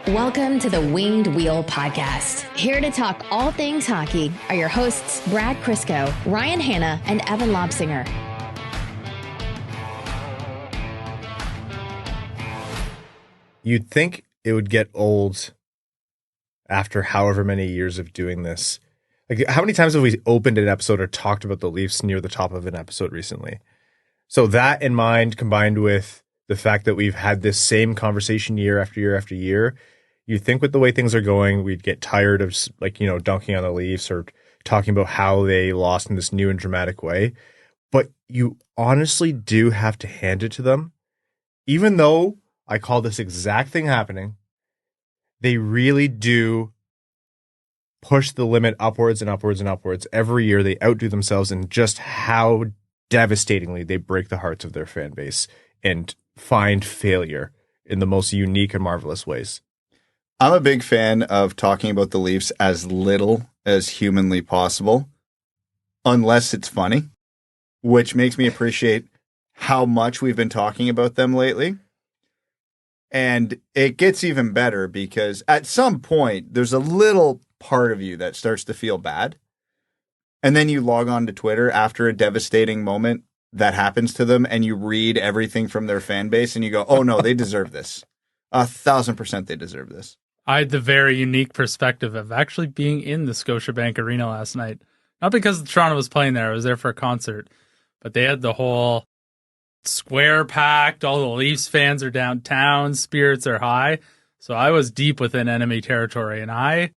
Welcome to the Winged Wheel Podcast. Here to talk all things hockey are your hosts, Brad Crisco, Ryan Hanna, and Evan Lobsinger. You'd think it would get old after however many years of doing this. Like, how many times have we opened an episode or talked about the Leafs near the top of an episode recently? So that in mind, combined with the fact that we've had this same conversation year after year after year, you'd think with the way things are going, we'd get tired of, like, you know, dunking on the Leafs or talking about how they lost in this new and dramatic way. But you honestly do have to hand it to them. Even though I call this exact thing happening, they really do push the limit upwards and upwards and upwards. Every year they outdo themselves in just how devastatingly they break the hearts of their fan base and find failure in the most unique and marvelous ways. I'm a big fan of talking about the Leafs as little as humanly possible, unless it's funny, which makes me appreciate how much we've been talking about them lately. And it gets even better because at some point, there's a little part of you that starts to feel bad. And then you log on to Twitter after a devastating moment that happens to them and you read everything from their fan base and you go, oh no, they deserve this. 1,000% they deserve this. I had the very unique perspective of actually being in the Scotiabank Arena last night. Not because Toronto was playing there, I was there for a concert, but they had the whole square packed, all the Leafs fans are downtown, spirits are high. So I was deep within enemy territory and I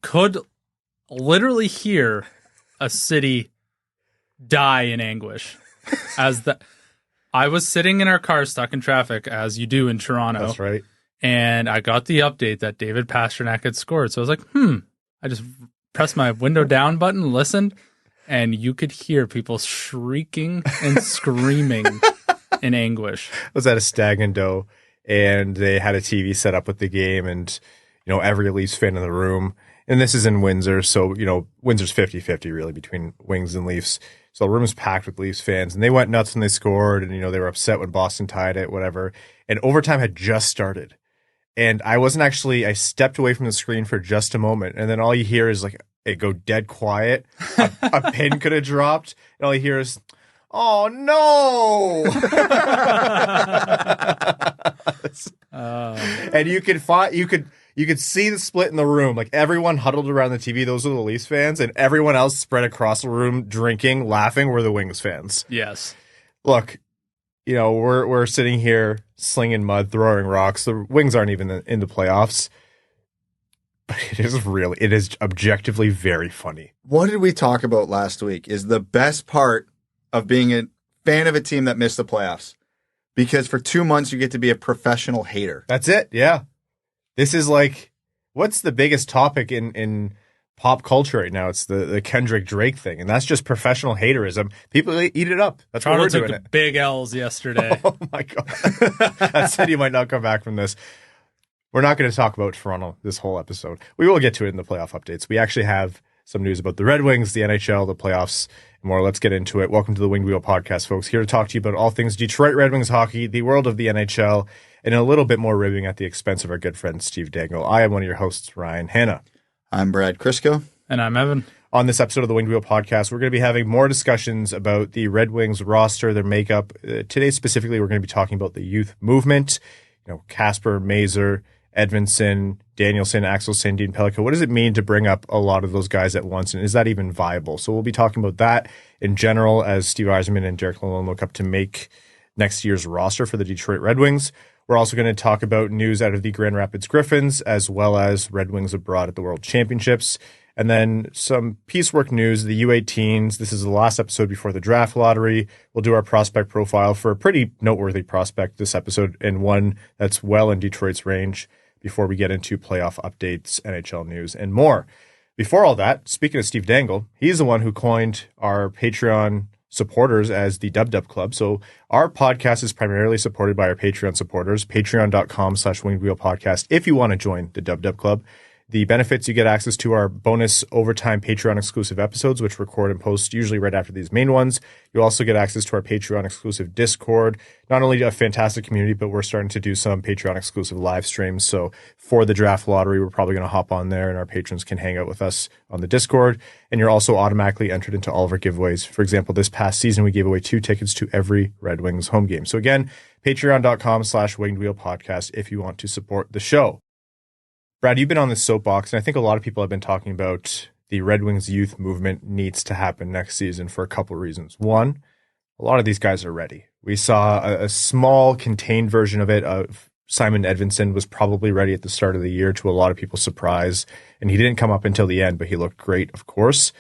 could literally hear a city die in anguish. I was sitting in our car stuck in traffic, as you do in Toronto. That's right. And I got the update that David Pastrnak had scored. So I was like, I just pressed my window down button, listened, and you could hear people shrieking and screaming in anguish. I was at a Stag and Doe, and they had a TV set up with the game, and, you know, every Leafs fan in the room. And this is in Windsor, so, you know, Windsor's 50-50 really between Wings and Leafs. So the room was packed with Leafs fans, and they went nuts when they scored, and, you know, they were upset when Boston tied it, whatever. And overtime had just started. And I stepped away from the screen for just a moment, and then all you hear is like it go dead quiet. A pin could have dropped, and all you hear is, "Oh no!" And you could see the split in the room. Like everyone huddled around the TV. Those are the Leafs fans, and everyone else spread across the room, drinking, laughing, were the Wings fans. Yes. Look, you know, we're sitting here slinging mud, throwing rocks. The Wings aren't even in the playoffs. But it is objectively very funny. What did we talk about last week is the best part of being a fan of a team that missed the playoffs. Because for 2 months, you get to be a professional hater. That's it, yeah. This is like, what's the biggest topic in pop culture right now? It's the Kendrick Drake thing, and that's just professional haterism. People eat it up. That's Toronto what we're doing. took the big L's yesterday. Oh my God. That said, you might not come back from this. We're not going to talk about Toronto this whole episode. We will get to it in the playoff updates. We actually have some news about the Red Wings, the NHL, the playoffs, and more. Let's get into it. Welcome to the Winged Wheel Podcast, folks. Here to talk to you about all things Detroit Red Wings hockey, the world of the NHL, and a little bit more ribbing at the expense of our good friend Steve Dangle. I am one of your hosts, Ryan Hanna. I'm Brad Crisco. And I'm Evan. On this episode of the Winged Wheel Podcast, we're going to be having more discussions about the Red Wings roster, their makeup. Today, specifically, we're going to be talking about the youth movement. You know, Kasper, Mazur, Edvinsson, Danielson, Axel Sandin Pellikka. What does it mean to bring up a lot of those guys at once, and is that even viable? So we'll be talking about that in general as Steve Yzerman and Derek Lalonde look up to make next year's roster for the Detroit Red Wings. We're also going to talk about news out of the Grand Rapids Griffins, as well as Red Wings abroad at the World Championships. And then some piecework news, the U18s. This is the last episode before the draft lottery. We'll do our prospect profile for a pretty noteworthy prospect this episode, and one that's well in Detroit's range, before we get into playoff updates, NHL news, and more. Before all that, speaking of Steve Dangle, he's the one who coined our Patreon supporters as the Dub Club. So our podcast is primarily supported by our Patreon supporters, patreon.com/wingedwheelpodcast. If you want to join the Dub Club, The benefits: you get access to our bonus overtime Patreon exclusive episodes, which record and post usually right after these main ones. You also get access to our Patreon exclusive Discord. Not only a fantastic community, but we're starting to do some Patreon exclusive live streams. So for the draft lottery, we're probably going to hop on there and our patrons can hang out with us on the Discord. And you're also automatically entered into all of our giveaways. For example, this past season, we gave away 2 tickets to every Red Wings home game. So again, patreon.com/wingedwheelpodcast if you want to support the show. Brad, you've been on this soapbox, and I think a lot of people have been talking about the Red Wings youth movement needs to happen next season for a couple of reasons. One, a lot of these guys are ready. We saw a small contained version of it of Simon Edvinsson was probably ready at the start of the year, to a lot of people's surprise, and he didn't come up until the end, but he looked great, of course.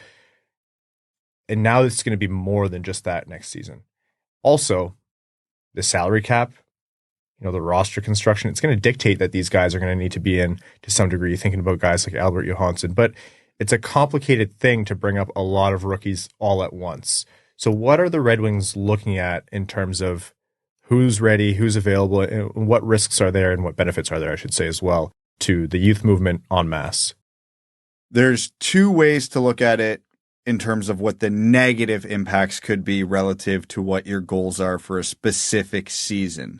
And now it's going to be more than just that next season. Also, the salary cap, the roster construction, it's going to dictate that these guys are going to need to be in to some degree, thinking about guys like Albert Johansson. But it's a complicated thing to bring up a lot of rookies all at once. So what are the Red Wings looking at in terms of who's ready, who's available, and what risks are there and what benefits are there, I should say, as well, to the youth movement en masse? There's 2 ways to look at it in terms of what the negative impacts could be relative to what your goals are for a specific season.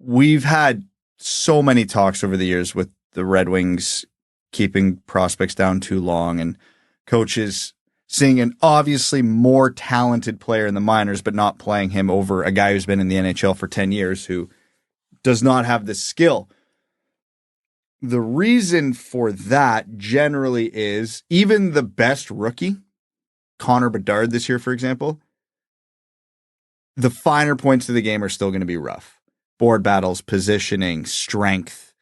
We've had so many talks over the years with the Red Wings keeping prospects down too long and coaches seeing an obviously more talented player in the minors, but not playing him over a guy who's been in the NHL for 10 years who does not have the skill. The reason for that generally is even the best rookie, Connor Bedard this year, for example, the finer points of the game are still going to be rough. Board battles, positioning, strength.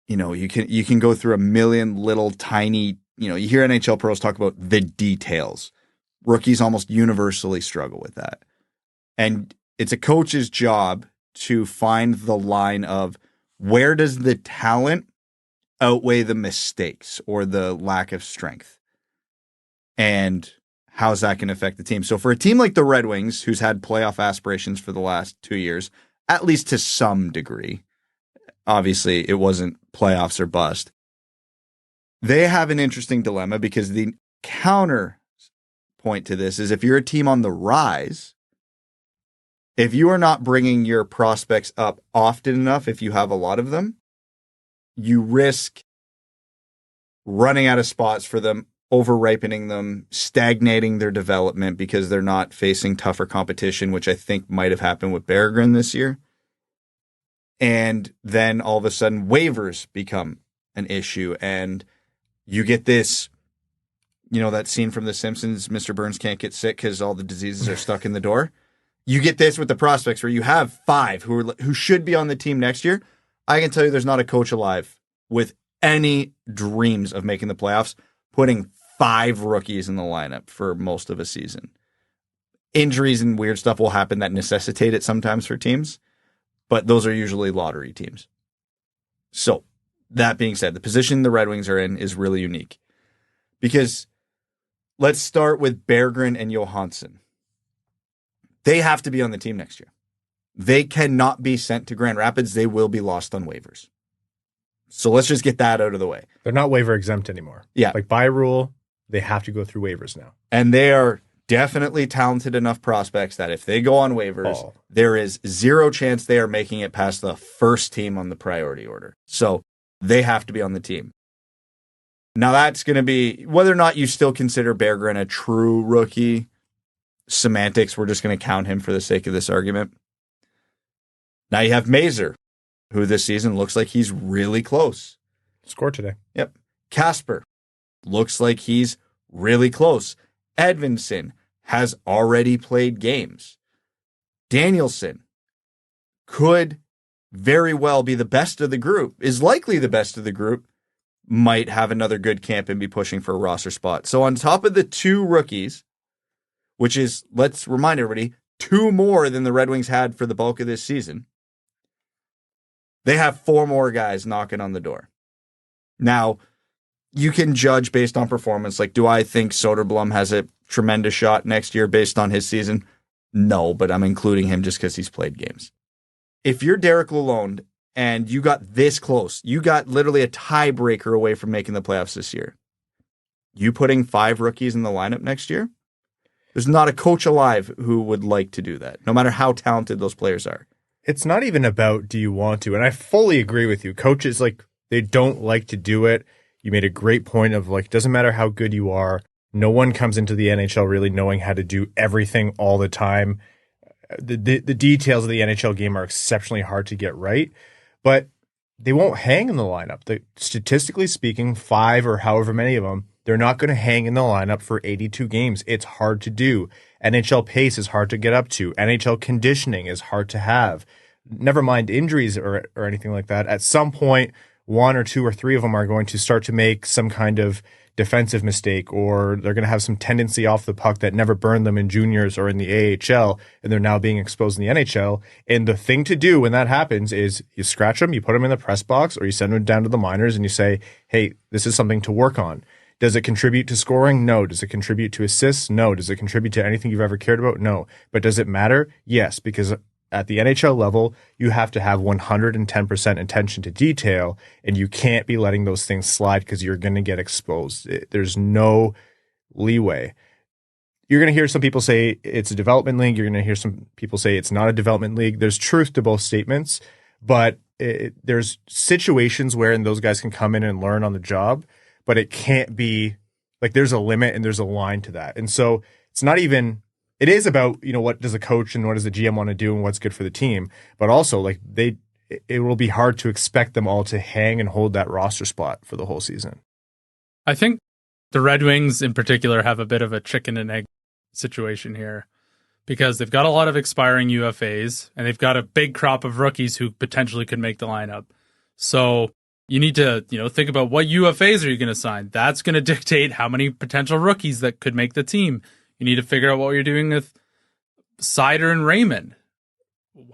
You can go through a million little tiny, you hear NHL pros talk about the details. Rookies almost universally struggle with that. And it's a coach's job to find the line of where does the talent outweigh the mistakes or the lack of strength? And how's that going to affect the team? So for a team like the Red Wings, who's had playoff aspirations for the last 2 years, at least to some degree, obviously it wasn't playoffs or bust, they have an interesting dilemma because the counter point to this is if you're a team on the rise, if you are not bringing your prospects up often enough, if you have a lot of them, you risk running out of spots for them, over-ripening them, stagnating their development because they're not facing tougher competition, which I think might have happened with Berggren this year. And then all of a sudden waivers become an issue. And you get this, that scene from The Simpsons, Mr. Burns can't get sick because all the diseases are stuck in the door. You get this with the prospects where you have 5 who should be on the team next year. I can tell you there's not a coach alive with any dreams of making the playoffs putting 5 rookies in the lineup for most of a season. Injuries and weird stuff will happen that necessitate it sometimes for teams, but those are usually lottery teams. So that being said, the position the Red Wings are in is really unique because let's start with Berggren and Johansson. They have to be on the team next year. They cannot be sent to Grand Rapids. They will be lost on waivers. So let's just get that out of the way. They're not waiver exempt anymore. Yeah. Like by rule, they have to go through waivers now. And they are definitely talented enough prospects that if they go on waivers, there is 0 chance they are making it past the first team on the priority order. So they have to be on the team. Now that's going to be, whether or not you still consider Berggren a true rookie, semantics, we're just going to count him for the sake of this argument. Now you have Mazur, who this season looks like he's really close. Scored today. Yep. Kasper looks like he's really close. Edvinsson has already played games. Danielson could very well be the best of the group, is likely the best of the group, might have another good camp and be pushing for a roster spot. So on top of the 2 rookies, which is, let's remind everybody, 2 more than the Red Wings had for the bulk of this season, they have 4 more guys knocking on the door. Now, you can judge based on performance. Like, do I think Soderblom has a tremendous shot next year based on his season? No, but I'm including him just because he's played games. If you're Derek Lalonde and you got this close. You got literally a tiebreaker away from making the playoffs this year. You putting 5 rookies in the lineup next year? There's not a coach alive who would like to do that, no matter how talented those players are. It's not even about do you want to, and I fully agree with you. Coaches, like, they don't like to do it. You made a great point of, like, doesn't matter how good you are. No one comes into the NHL really knowing how to do everything all the time. The details of the NHL game are exceptionally hard to get right, but they won't hang in the lineup. Statistically speaking, 5 or however many of them, they're not going to hang in the lineup for 82 games. It's hard to do. NHL pace is hard to get up to. NHL conditioning is hard to have. Never mind injuries or anything like that. At some point, 1 or 2 or 3 of them are going to start to make some kind of defensive mistake, or they're going to have some tendency off the puck that never burned them in juniors or in the AHL, and they're now being exposed in the NHL. And the thing to do when that happens is you scratch them, you put them in the press box, or you send them down to the minors and you say, hey, this is something to work on. Does it contribute to scoring? No. Does it contribute to assists? No. Does it contribute to anything you've ever cared about? No. But does it matter? Yes, because at the NHL level, you have to have 110% attention to detail, and you can't be letting those things slide because you're going to get exposed. There's no leeway. You're going to hear some people say it's a development league. You're going to hear some people say it's not a development league. There's truth to both statements, but there's situations wherein those guys can come in and learn on the job, but it can't be like there's a limit and there's a line to that. And so it's not even... It is about, what does a coach and what does the GM want to do and what's good for the team, but also like it will be hard to expect them all to hang and hold that roster spot for the whole season. I think the Red Wings in particular have a bit of a chicken and egg situation here because they've got a lot of expiring UFAs and they've got a big crop of rookies who potentially could make the lineup. So you need to, think about what UFAs are you going to sign. That's going to dictate how many potential rookies that could make the team. You need to figure out what you're doing with Seider and Raymond.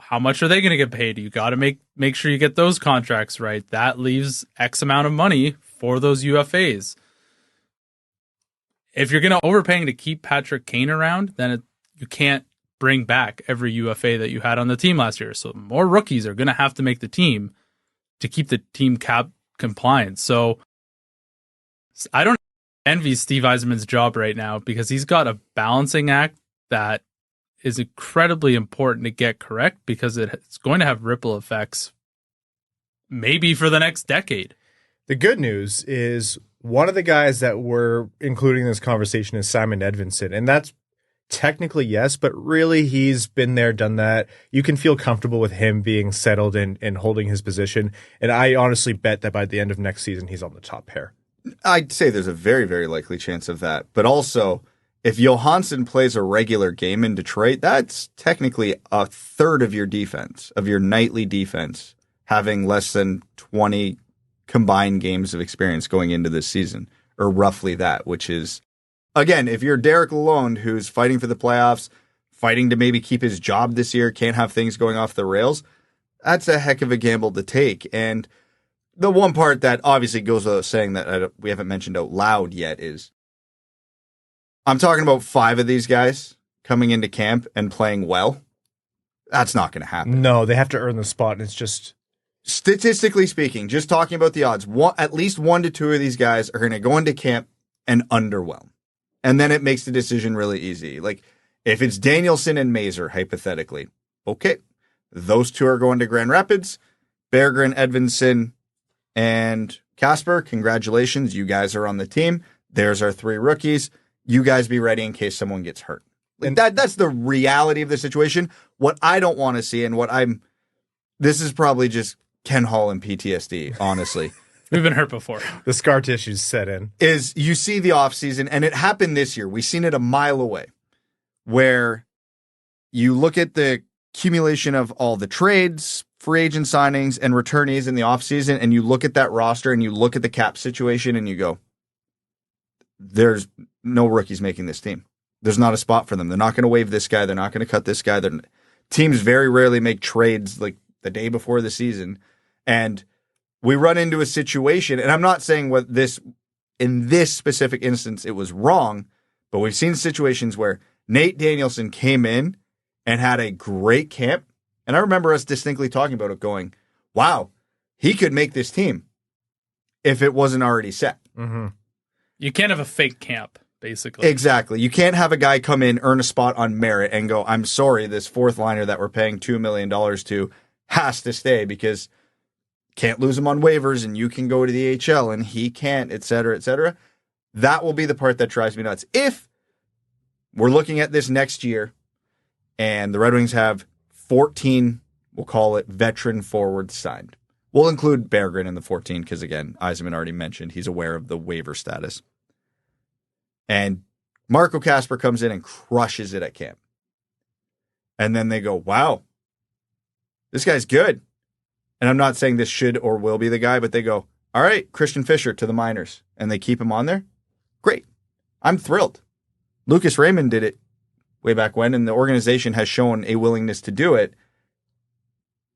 How much are they going to get paid? You got to make sure you get those contracts right. That leaves X amount of money for those UFAs. If you're going to overpaying to keep Patrick Kane around, then you can't bring back every UFA that you had on the team last year. So more rookies are going to have to make the team to keep the team cap compliant. So I don't envy Steve Yzerman's job right now because he's got a balancing act that is incredibly important to get correct because it's going to have ripple effects maybe for the next decade. The good news is one of the guys that we're including in this conversation is Simon Edvinsson, and that's technically yes, but really he's been there, done that. You can feel comfortable with him being settled and holding his position, and I honestly bet that by the end of next season he's on the top pair. I'd say there's a very, very likely chance of that. But also, if Johansson plays a regular game in Detroit, that's technically a third of your defense, of your nightly defense, having less than 20 combined games of experience going into this season, or roughly that, which is, again, if you're Derek Lalonde, who's fighting for the playoffs, fighting to maybe keep his job this year, can't have things going off the rails, that's a heck of a gamble to take. And the one part that obviously goes without saying that we haven't mentioned out loud yet is I'm talking about 5 of these guys coming into camp and playing well. That's not going to happen. No, they have to earn the spot, and it's just... Statistically speaking, just talking about the odds, at least 1 to 2 of these guys are going to go into camp and underwhelm. And then it makes the decision really easy. Like, if it's Danielson and Mazur, hypothetically, okay, those 2 are going to Grand Rapids. Berggren, Edvinsson, and Kasper, congratulations. You guys are on the team. There's our 3 rookies. You guys be ready in case someone gets hurt. Like that's the reality of the situation. What I don't want to see and this is probably just Ken Hall and PTSD, honestly. We've been hurt before. The scar tissue's set in. Is you see the offseason, and it happened this year. We've seen it a mile away, where you look at the accumulation of all the trades, free agent signings, and returnees in the offseason, and you look at that roster and you look at the cap situation and you go, there's no rookies making this team. There's not a spot for them. They're not going to waive this guy. They're not going to cut this guy. Teams very rarely make trades like the day before the season. And we run into a situation, and I'm not saying in this specific instance it was wrong, but we've seen situations where Nate Danielson came in and had a great camp. And I remember us distinctly talking about it going, wow, he could make this team if it wasn't already set. Mm-hmm. You can't have a fake camp, basically. Exactly. You can't have a guy come in, earn a spot on merit, and go, I'm sorry, this fourth liner that we're paying $2 million to has to stay because can't lose him on waivers and you can go to the AHL and he can't, et cetera, et cetera. That will be the part that drives me nuts. If we're looking at this next year and the Red Wings have 14, we'll call it veteran forwards signed. We'll include Berggren in the 14 because, again, Yzerman already mentioned he's aware of the waiver status. And Marco Kasper comes in and crushes it at camp. And then they go, wow, this guy's good. And I'm not saying this should or will be the guy, but they go, all right, Christian Fischer to the minors. And they keep him on there. Great. I'm thrilled. Lucas Raymond did it way back when, and the organization has shown a willingness to do it.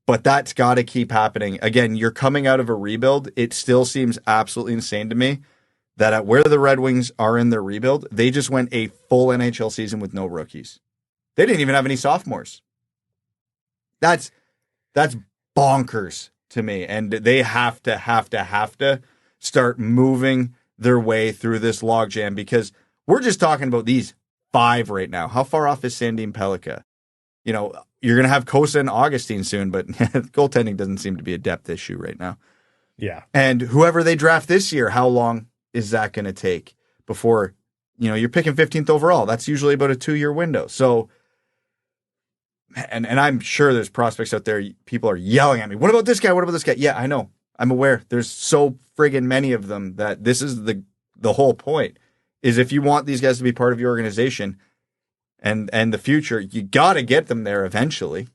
But that's got to keep happening. Again, you're coming out of a rebuild. It still seems absolutely insane to me that at where the Red Wings are in their rebuild, they just went a full NHL season with no rookies. They didn't even have any sophomores. That's bonkers to me. And they have to start moving their way through this logjam because we're just talking about these 5 right now. How far off is Sandin Pellikka? You know, you're going to have Cossa and Augustine soon, but goaltending doesn't seem to be a depth issue right now. Yeah. And whoever they draft this year, how long is that going to take before, you know, you're picking 15th overall? That's usually about a 2-year window. So, and I'm sure there's prospects out there, people are yelling at me. What about this guy? What about this guy? Yeah, I know. I'm aware. There's so friggin' many of them that this is the whole point, is if you want these guys to be part of your organization and the future, you got to get them there eventually.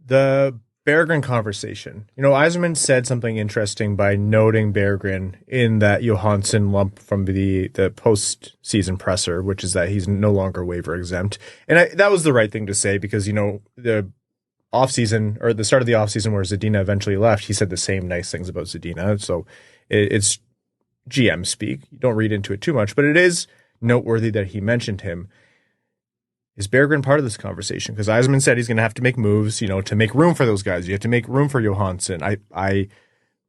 The Berggren conversation. You know, Yzerman said something interesting by noting Berggren in that Johansson lump from the post-season presser, which is that he's no longer waiver exempt. And that was the right thing to say because, you know, the offseason or the start of the offseason where Zadina eventually left, he said the same nice things about Zadina. So it's GM speak. You don't read into it too much, but it is noteworthy that he mentioned him. Is Berggren part of this conversation? Because Yzerman said he's going to have to make moves, you know, to make room for those guys. You have to make room for Johansson. I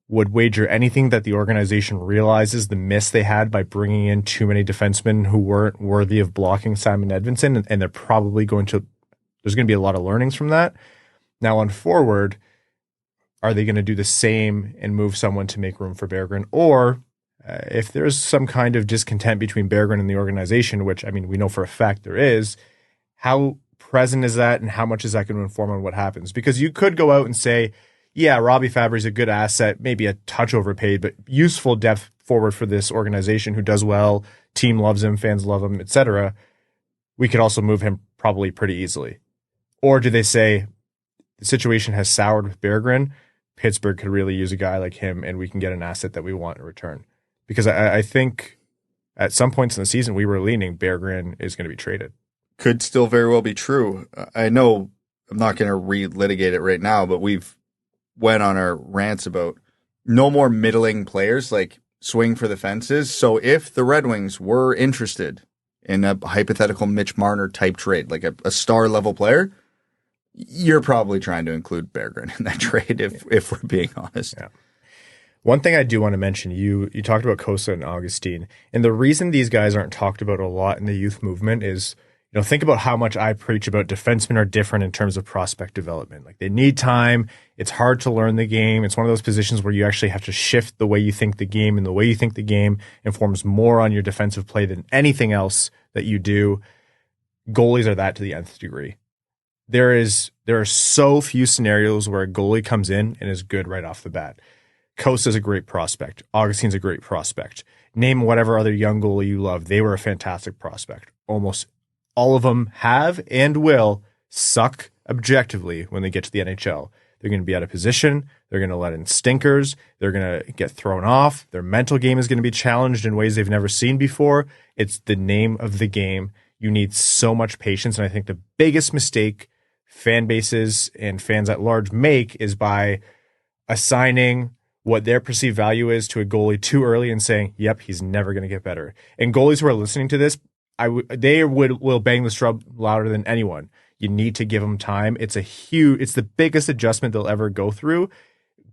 would wager anything that the organization realizes the miss they had by bringing in too many defensemen who weren't worthy of blocking Simon Edvinsson, and they're probably there's going to be a lot of learnings from that. Now on forward, are they going to do the same and move someone to make room for Berggren? Or if there's some kind of discontent between Berggren and the organization, which, I mean, we know for a fact there is, how present is that and how much is that going to inform on what happens? Because you could go out and say, yeah, Robbie Fabry's a good asset, maybe a touch overpaid, but useful depth forward for this organization who does well, team loves him, fans love him, etc. We could also move him probably pretty easily. Or do they say the situation has soured with Berggren, Pittsburgh could really use a guy like him and we can get an asset that we want in return? Because I think at some points in the season we were leaning Berggren is going to be traded. Could still very well be true. I know I'm not going to relitigate it right now, but we've went on our rants about no more middling players, like swing for the fences. So if the Red Wings were interested in a hypothetical Mitch Marner type trade, like a star level player, you're probably trying to include Berggren in that trade if we're being honest. Yeah. One thing I do want to mention, you talked about Cossa and Augustine, and the reason these guys aren't talked about a lot in the youth movement is, you know, think about how much I preach about defensemen are different in terms of prospect development. Like, they need time. It's hard to learn the game. It's one of those positions where you actually have to shift the way you think the game, and the way you think the game informs more on your defensive play than anything else that you do. Goalies are that to the nth degree. There are so few scenarios where a goalie comes in and is good right off the bat. Costa's a great prospect. Augustine's a great prospect. Name whatever other young goalie you love. They were a fantastic prospect. Almost all of them have and will suck objectively when they get to the NHL. They're going to be out of position. They're going to let in stinkers. They're going to get thrown off. Their mental game is going to be challenged in ways they've never seen before. It's the name of the game. You need so much patience. And I think the biggest mistake fan bases and fans at large make is by assigning what their perceived value is to a goalie too early and saying, yep, he's never going to get better. And goalies who are listening to this, will bang this drum louder than anyone. You need to give them time. It's the biggest adjustment they'll ever go through.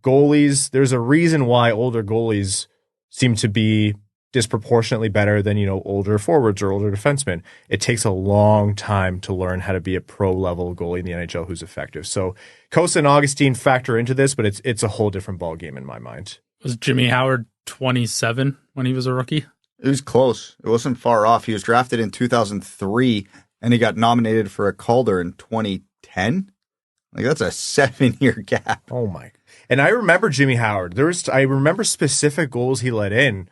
Goalies, there's a reason why older goalies seem to be disproportionately better than, older forwards or older defensemen. It takes a long time to learn how to be a pro level goalie in the NHL who's effective. So Cossa and Augustine factor into this, but it's a whole different ball game in my mind. Was Jimmy Howard 27 when he was a rookie? It was close. It wasn't far off. He was drafted in 2003 and he got nominated for a Calder in 2010. Like, that's a 7-year gap. Oh my. And I remember Jimmy Howard. I remember specific goals he let in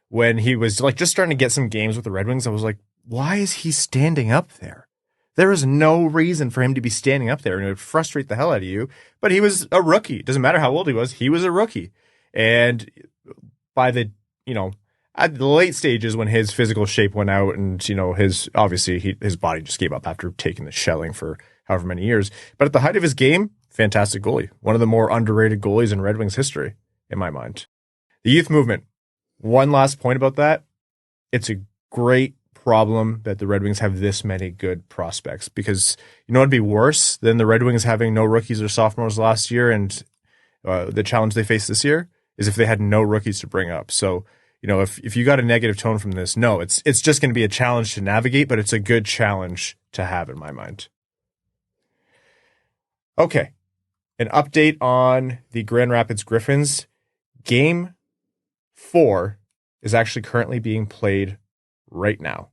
when he was like just starting to get some games with the Red Wings. I was like, why is he standing up there? There is no reason for him to be standing up there, and it would frustrate the hell out of you. But he was a rookie. It doesn't matter how old he was a rookie. And by the, at the late stages when his physical shape went out and, his body just gave up after taking the shelling for however many years. But at the height of his game, fantastic goalie. One of the more underrated goalies in Red Wings history, in my mind. The youth movement. One last point about that. It's a great problem that the Red Wings have this many good prospects, because it'd be worse than the Red Wings having no rookies or sophomores last year, and the challenge they face this year is if they had no rookies to bring up. So, if you got a negative tone from this, no, it's just going to be a challenge to navigate, but it's a good challenge to have in my mind. Okay. An update on the Grand Rapids Griffins. Game 4 is actually currently being played right now.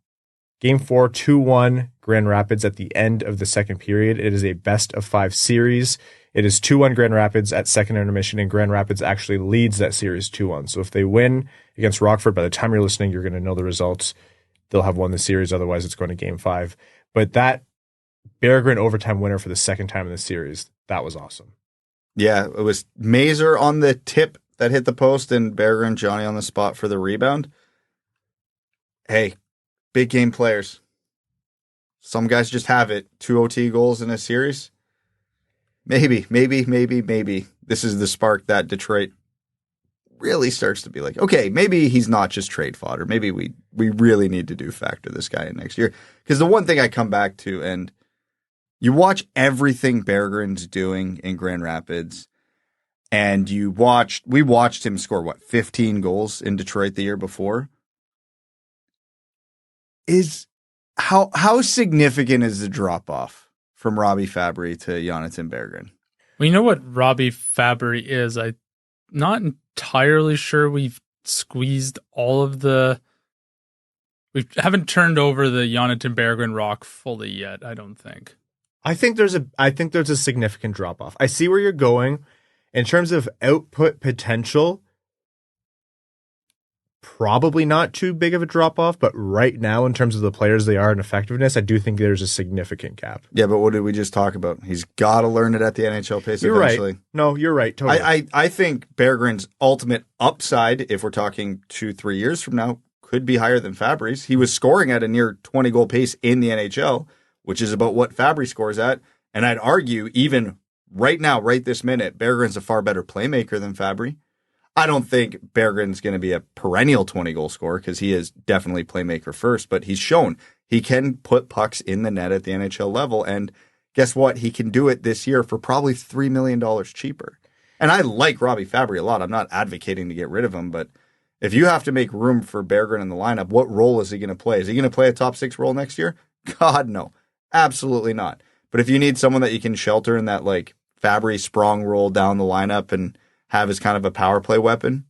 Game 4, 2-1 Grand Rapids at the end of the second period. It is a best-of-5 series. It is 2-1 Grand Rapids at second intermission, and Grand Rapids actually leads that series 2-1. So if they win against Rockford, by the time you're listening, you're going to know the results. They'll have won the series. Otherwise, it's going to Game 5. But that Berggren overtime winner for the second time in the series, that was awesome. Yeah, it was Mazur on the tip that hit the post and Berggren, Johnny on the spot for the rebound. Hey, big game players. Some guys just have it. 2 OT goals in a series. Maybe. This is the spark that Detroit really starts to be like, okay, maybe he's not just trade fodder. Maybe we really need to factor this guy in next year. Because the one thing I come back to, and you watch everything Berggren's doing in Grand Rapids, and we watched him score, 15 goals in Detroit the year before? How significant is the drop-off from Robbie Fabry to Jonatan Berggren? Well, you know what Robbie Fabry is? I'm not entirely sure we've squeezed all of we haven't turned over the Jonatan Berggren rock fully yet, I don't think. I think there's a significant drop off. I see where you're going. In terms of output potential, probably not too big of a drop off, but right now, in terms of the players they are and effectiveness, I do think there's a significant gap. Yeah, but what did we just talk about? He's got to learn it at the NHL pace eventually. Right. No, you're right. Totally. I think Berggren's ultimate upside, if we're talking 2-3 years from now, could be higher than Fabry's. He was scoring at a near 20-goal pace in the NHL, which is about what Fabry scores at. And I'd argue, even right now, right this minute, Berggren's a far better playmaker than Fabry. I don't think Berggren's going to be a perennial 20-goal scorer, because he is definitely playmaker first, but he's shown he can put pucks in the net at the NHL level. And guess what? He can do it this year for probably $3 million cheaper. And I like Robbie Fabry a lot. I'm not advocating to get rid of him, but if you have to make room for Berggren in the lineup, what role is he going to play? Is he going to play a top 6 role next year? God, no. Absolutely not. But if you need someone that you can shelter in that Fabry Sprong role down the lineup and have as kind of a power play weapon,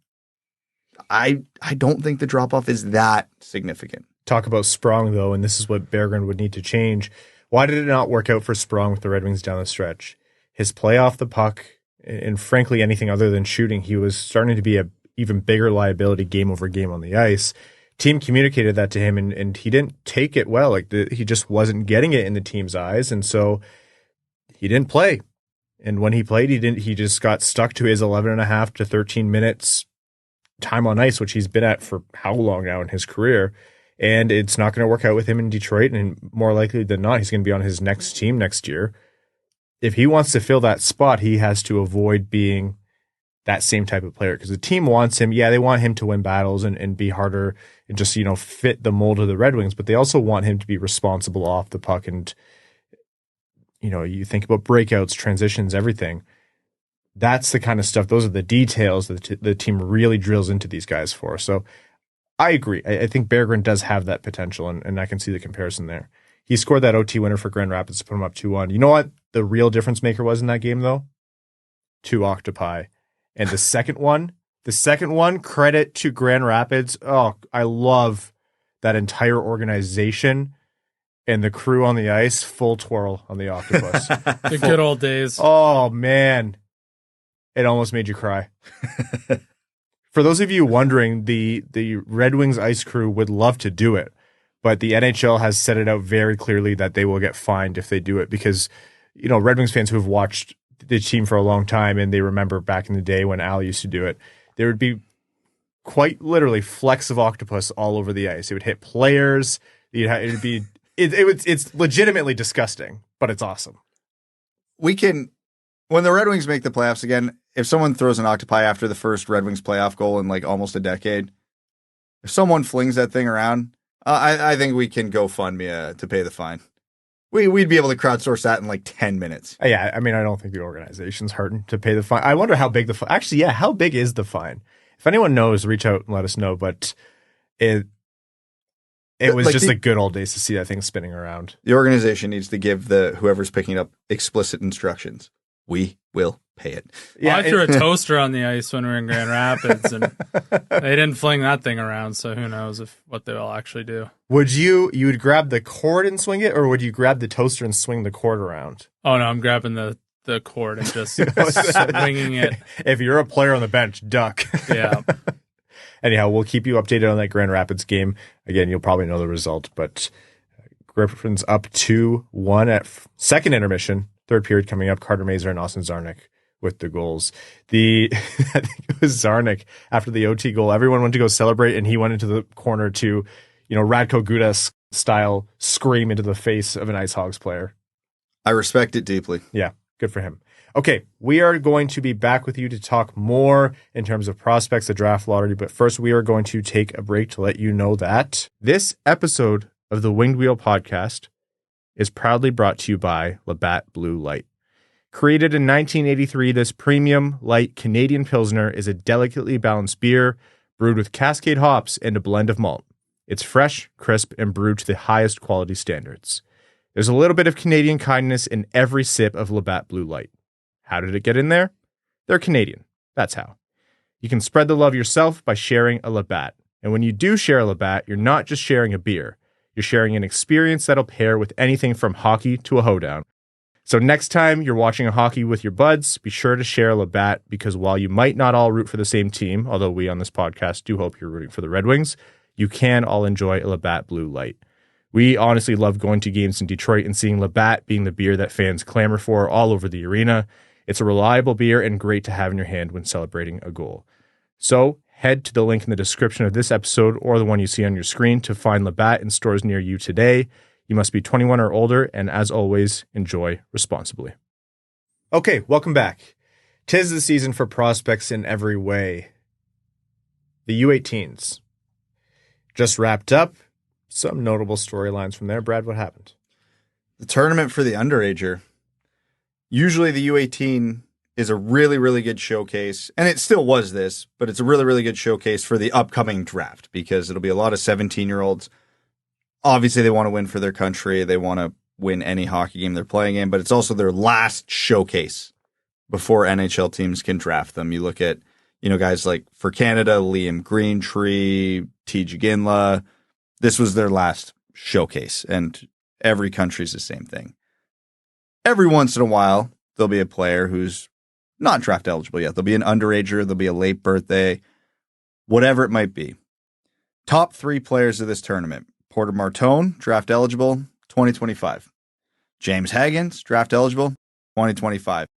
I don't think the drop-off is that significant. Talk about Sprong, though, and this is what Berggren would need to change. Why did it not work out for Sprong with the Red Wings down the stretch? His play off the puck, and frankly anything other than shooting, he was starting to be a even bigger liability game over game on the ice. Team communicated that to him, and he didn't take it well. He just wasn't getting it in the team's eyes, and so he didn't play. And when he played, he just got stuck to his 11.5 to 13 minutes time on ice, which he's been at for how long now in his career. And it's not going to work out with him in Detroit, and more likely than not, he's going to be on his next team next year. If he wants to fill that spot, he has to avoid being that same type of player, because the team wants him. Yeah, they want him to win battles and be harder and just, fit the mold of the Red Wings, but they also want him to be responsible off the puck. And you think about breakouts, transitions, everything. That's the kind of stuff. Those are the details that the team really drills into these guys for. So I agree. I think Berggren does have that potential, and I can see the comparison there. He scored that OT winner for Grand Rapids to put him up 2-1. You know what the real difference maker was in that game, though? 2 octopi. And the second one, credit to Grand Rapids. Oh, I love that entire organization and the crew on the ice, full twirl on the octopus. The good old days. Oh, man. It almost made you cry. For those of you wondering, the Red Wings ice crew would love to do it, but the NHL has set it out very clearly that they will get fined if they do it because, Red Wings fans who have watched the team for a long time and they remember back in the day when Al used to do it, there would be quite literally flecks of octopus all over the ice. It would hit players. It's legitimately disgusting, but it's awesome. When the Red Wings make the playoffs again, if someone throws an octopi after the first Red Wings playoff goal in like almost a decade, if someone flings that thing around, I think we can go fund me to pay the fine. We'd be able to crowdsource that in like 10 minutes. Yeah, I mean, I don't think the organization's hurting to pay the fine. I wonder how big how big is the fine? If anyone knows, reach out and let us know. But it was like just the good old days to see that thing spinning around. The organization needs to give whoever's picking it up explicit instructions. We will pay it. Yeah, I threw a toaster on the ice when we were in Grand Rapids, and they didn't fling that thing around, so who knows what they will actually do. You would grab the cord and swing it, or would you grab the toaster and swing the cord around? Oh, no, I'm grabbing the cord and just swinging it. If you're a player on the bench, duck. Yeah. Anyhow, we'll keep you updated on that Grand Rapids game. Again, you'll probably know the result, but Griffins up 2-1 at second intermission. Third period coming up, Carter Mazur and Austin Czarnik with the goals. I think it was Czarnik after the OT goal. Everyone went to go celebrate, and he went into the corner to, Radko Gudas style scream into the face of an Ice Hogs player. I respect it deeply. Yeah, good for him. Okay, we are going to be back with you to talk more in terms of prospects, the draft lottery, but first we are going to take a break to let you know that this episode of the Winged Wheel podcast is proudly brought to you by Labatt Blue Light. Created in 1983, this premium light Canadian Pilsner is a delicately balanced beer brewed with Cascade hops and a blend of malt. It's fresh, crisp, and brewed to the highest quality standards. There's a little bit of Canadian kindness in every sip of Labatt Blue Light. How did it get in there? They're Canadian. That's how. You can spread the love yourself by sharing a Labatt. And when you do share a Labatt, you're not just sharing a beer. You're sharing an experience that'll pair with anything from hockey to a hoedown. So next time you're watching a hockey with your buds, be sure to share a Labatt, because while you might not all root for the same team, although we on this podcast do hope you're rooting for the Red Wings, you can all enjoy a Labatt Blue Light. We honestly love going to games in Detroit and seeing Labatt being the beer that fans clamor for all over the arena. It's a reliable beer and great to have in your hand when celebrating a goal. So head to the link in the description of this episode or the one you see on your screen to find Labatt in stores near you today. You must be 21 or older, and as always, enjoy responsibly. Okay, welcome back. 'Tis the season for prospects in every way. The U18s just wrapped up. Some notable storylines from there. Brad, what happened? The tournament for the underager. Usually the U18 is a really, really good showcase, and it still was this, but it's a really, really good showcase for the upcoming draft because it'll be a lot of 17-year-olds. Obviously, they want to win for their country. They want to win any hockey game they're playing in, but it's also their last showcase before NHL teams can draft them. You look at, guys like for Canada, Liam Greentree, Tij Iginla. This was their last showcase, and every country's the same thing. Every once in a while, there'll be a player who's not draft eligible yet. There'll be an underager, there'll be a late birthday, whatever it might be. Top 3 players of this tournament. Porter Martone, draft eligible, 2025. James Haggins, draft eligible, 2025.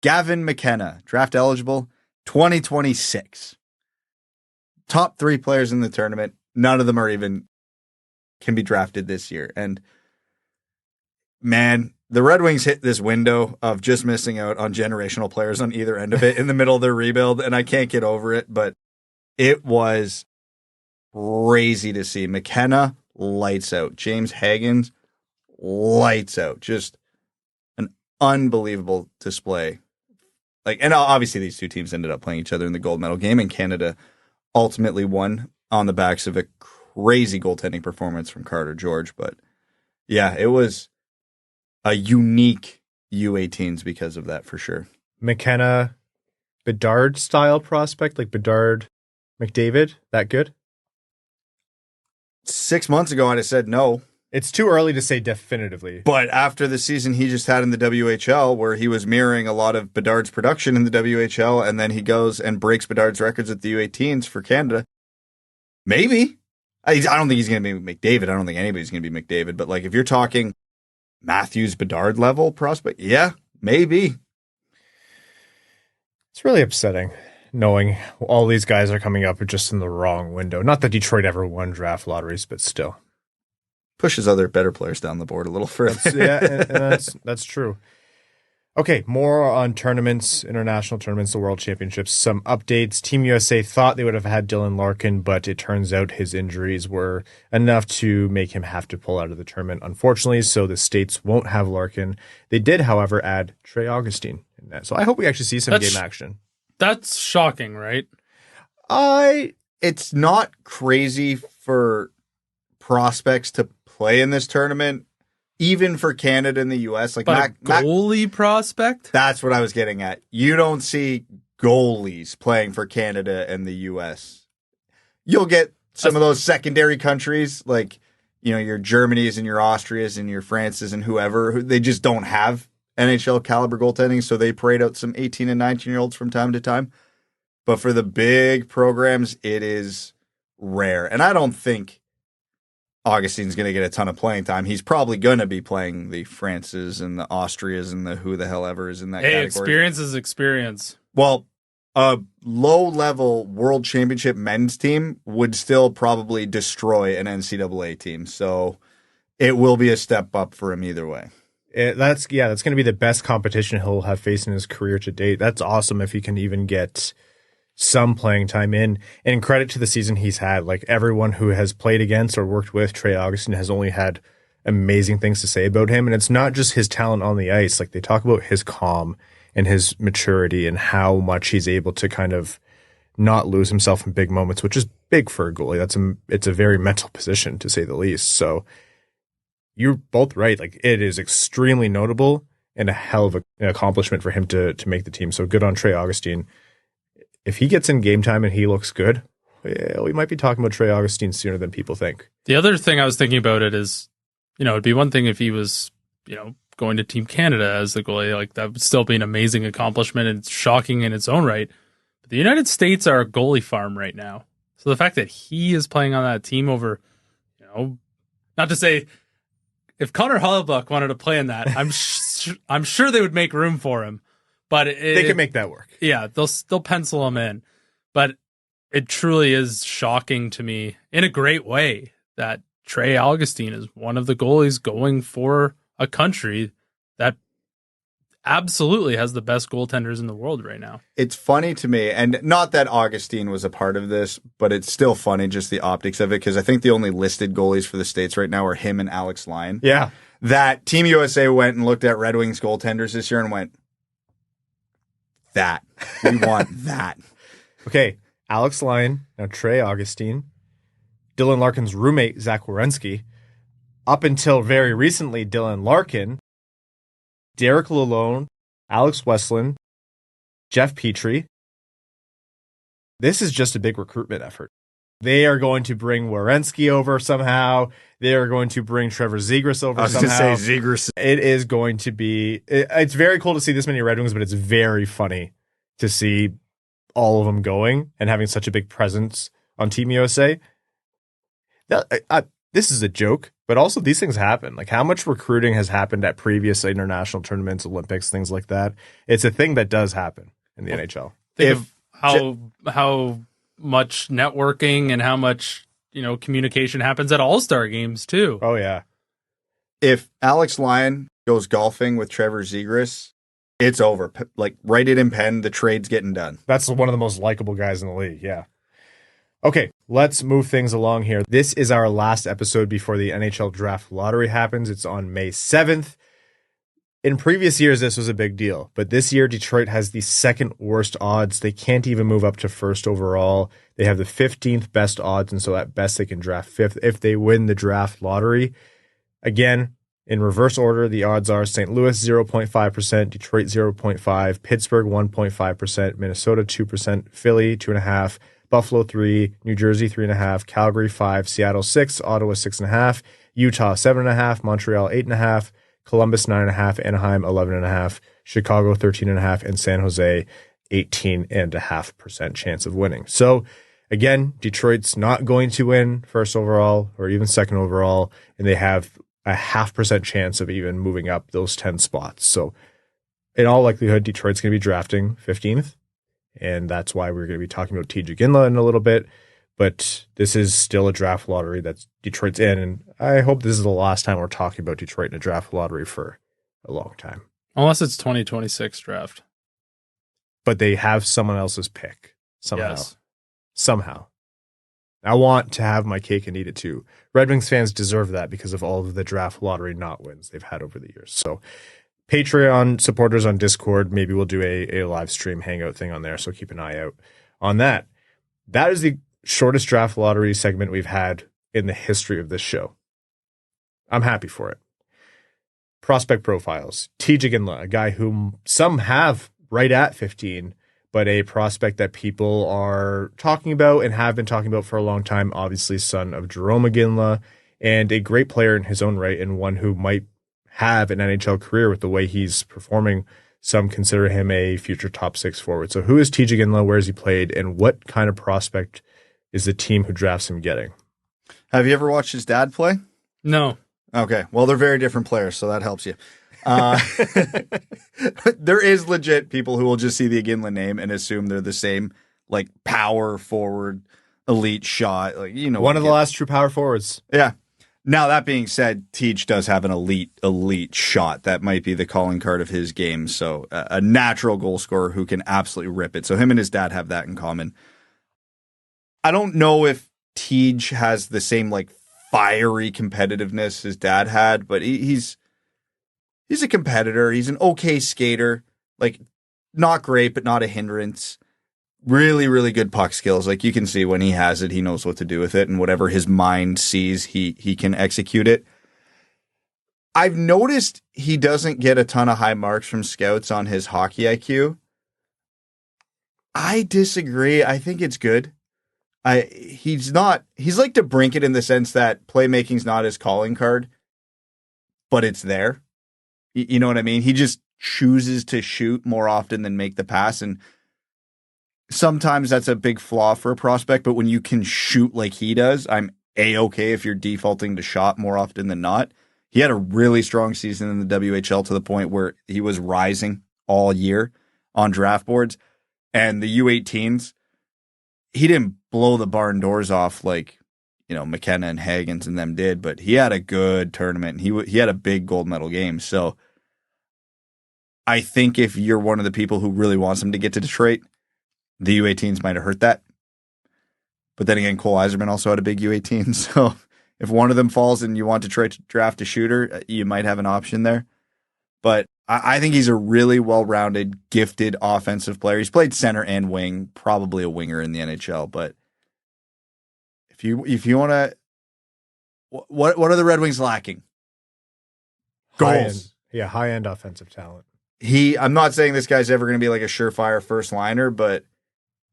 Gavin McKenna, draft eligible, 2026. Top 3 players in the tournament. None of them can be drafted this year. And man, the Red Wings hit this window of just missing out on generational players on either end of it in the middle of their rebuild, and I can't get over it, but it was crazy to see. McKenna, lights out. James Haggins, lights out. Just an unbelievable display. And obviously these two teams ended up playing each other in the gold medal game, and Canada ultimately won on the backs of a crazy goaltending performance from Carter George. But yeah, it was a unique U18s because of that for sure. McKenna, Bedard style prospect, like Bedard, McDavid, that good? 6 months ago, I'd have said no. It's too early to say definitively. But after the season he just had in the WHL, where he was mirroring a lot of Bedard's production in the WHL, and then he goes and breaks Bedard's records at the U18s for Canada, maybe. I don't think he's going to be McDavid. I don't think anybody's going to be McDavid. But if you're talking Matthews, Bedard level prospect, yeah, maybe. It's really upsetting knowing all these guys are coming up just in the wrong window. Not that Detroit ever won draft lotteries, but still. Pushes other better players down the board a little further. That's true. Okay, more on tournaments, international tournaments, the World Championships. Some updates. Team USA thought they would have had Dylan Larkin, but it turns out his injuries were enough to make him have to pull out of the tournament, unfortunately, so the States won't have Larkin. They did, however, add Trey Augustine in that. So I hope we actually see some game action. That's shocking, right? It's not crazy for prospects to play in this tournament, even for Canada and the U.S. Goalie prospect? That's what I was getting at. You don't see goalies playing for Canada and the U.S. You'll get some of those secondary countries, your Germanys and your Austrias and your Frances and whoever, they just don't have NHL caliber goaltending, so they parade out some 18 and 19-year-olds from time to time. But for the big programs, it is rare. And I don't think Augustine's going to get a ton of playing time. He's probably going to be playing the Frances and the Austrias and the who the hell ever is in that category. Experience is experience. Well, a low-level World Championship men's team would still probably destroy an NCAA team. So it will be a step up for him either way. That's going to be the best competition he'll have faced in his career to date. That's awesome if he can even get some playing time in. And credit to the season he's had. Everyone who has played against or worked with Trey Augustine has only had amazing things to say about him. And it's not just his talent on the ice. They talk about his calm and his maturity and how much he's able to kind of not lose himself in big moments, which is big for a goalie. It's a very mental position, to say the least. So you're both right. It is extremely notable and a hell of an accomplishment for him to make the team. So good on Trey Augustine. If he gets in game time and he looks good, we might be talking about Trey Augustine sooner than people think. The other thing I was thinking about it is, it'd be one thing if he was, going to Team Canada as the goalie. That would still be an amazing accomplishment and it's shocking in its own right. But the United States are a goalie farm right now. So the fact that he is playing on that team over, not to say, if Connor Hellebuyck wanted to play in that, I'm sure they would make room for him. But they can make that work. Yeah, they'll pencil him in. But it truly is shocking to me in a great way that Trey Augustine is one of the goalies going for a country that absolutely has the best goaltenders in the world right now. It's funny to me, and not that Augustine was a part of this, but it's still funny, just the optics of it, because I think the only listed goalies for the States right now are him and Alex Lyon. Yeah. That Team USA went and looked at Red Wings goaltenders this year and went, we want that. Okay, Alex Lyon, now Trey Augustine, Dylan Larkin's roommate, Zach Werenski. Up until very recently, Dylan Larkin, Derek Lalonde, Alex Westland, Jeff Petrie. This is just a big recruitment effort. They are going to bring Werenski over somehow. They are going to bring Trevor Zegras over somehow. I was going to say Zegras. It is going to be... It's very cool to see this many Red Wings, but it's very funny to see all of them going and having such a big presence on Team USA. This is a joke, but also these things happen. How much recruiting has happened at previous international tournaments, Olympics, things like that. It's a thing that does happen in the NHL. Think of how much networking and how much communication happens at All-Star games too. Oh yeah. If Alex Lyon goes golfing with Trevor Zegras, it's over. Write it in pen. The trade's getting done. That's one of the most likable guys in the league. Yeah. Okay, let's move things along here. This is our last episode before the NHL Draft Lottery happens. It's on May 7th. In previous years, this was a big deal, but this year, Detroit has the second worst odds. They can't even move up to first overall. They have the 15th best odds, and so at best they can draft fifth if they win the draft lottery. Again, in reverse order, the odds are St. Louis 0.5%, Detroit 0.5%, Pittsburgh 1.5%, Minnesota 2%, Philly 2.5%, Buffalo 3%, New Jersey 3.5%, Calgary 5%, Seattle 6%, Ottawa 6.5%, Utah 7.5%, Montreal 8.5%, Columbus 9.5%, Anaheim 11.5%, Chicago 13.5%, and San Jose 18.5% chance of winning. So again, Detroit's not going to win first overall or even second overall, and they have a 0.5% chance of even moving up those 10 spots. So in all likelihood, Detroit's going to be drafting 15th, and that's why we're going to be talking about Tij Iginla in a little bit. But this is still a draft lottery that Detroit's in, and I hope this is the last time we're talking about Detroit in a draft lottery for a long time. Unless it's 2026 draft. But they have someone else's pick somehow. Yes. Somehow. I want to have my cake and eat it too. Red Wings fans deserve that because of all of the draft lottery not wins they've had over the years. So Patreon supporters on Discord, maybe we'll do a live stream hangout thing on there, so keep an eye out on that. That is the shortest draft lottery segment we've had in the history of this show. I'm happy for it. Prospect profiles. Tij Iginla, a guy whom some have right at 15, but a prospect that people are talking about and have been talking about for a long time. Obviously, son of Jarome Iginla, and a great player in his own right, and one who might have an NHL career with the way he's performing. Some consider him a future top 6 forward. So who is Tij Iginla? Where has he played? And what kind of prospect is the team who drafts him getting? Have you ever watched his dad play? No. Okay. Well, they're very different players, so that helps you. There is legit people who will just see the Iginla name and assume they're the same, like power forward, elite shot. Like, you know, one of the last true power forwards. Yeah. Now, that being said, Tij does have an elite shot. That might be the calling card of his game. So a natural goal scorer who can absolutely rip it. So him and his dad have that in common. I don't know if Tij has the same like fiery competitiveness his dad had, but he's a competitor. He's an okay skater, like not great, but not a hindrance. Really, really good puck skills. Like you can see when he has it, he knows what to do with it, and whatever his mind sees, he can execute it. I've noticed he doesn't get a ton of high marks from scouts on his hockey IQ. I disagree. I think it's good. He's like DeBrincat in the sense that playmaking's not his calling card, but it's there. You know what I mean? He just chooses to shoot more often than make the pass, and sometimes that's a big flaw for a prospect, but when you can shoot like he does, I'm A-okay if you're defaulting to shot more often than not. He had a really strong season in the WHL to the point where he was rising all year on draft boards. And the U18s, he didn't blow the barn doors off like, you know, McKenna and Hagens and them did, but he had a good tournament. And he had a big gold medal game. So I think if you're one of the people who really wants him to get to Detroit, the U18s might have hurt that. But then again, Cole Yzerman also had a big U18. So if one of them falls and you want Detroit to draft a shooter, you might have an option there. But I think he's a really well-rounded, gifted offensive player. He's played center and wing, probably a winger in the NHL. But if you want to, what are the Red Wings lacking? Goals. High-end offensive talent. I'm not saying this guy's ever going to be like a surefire first liner, but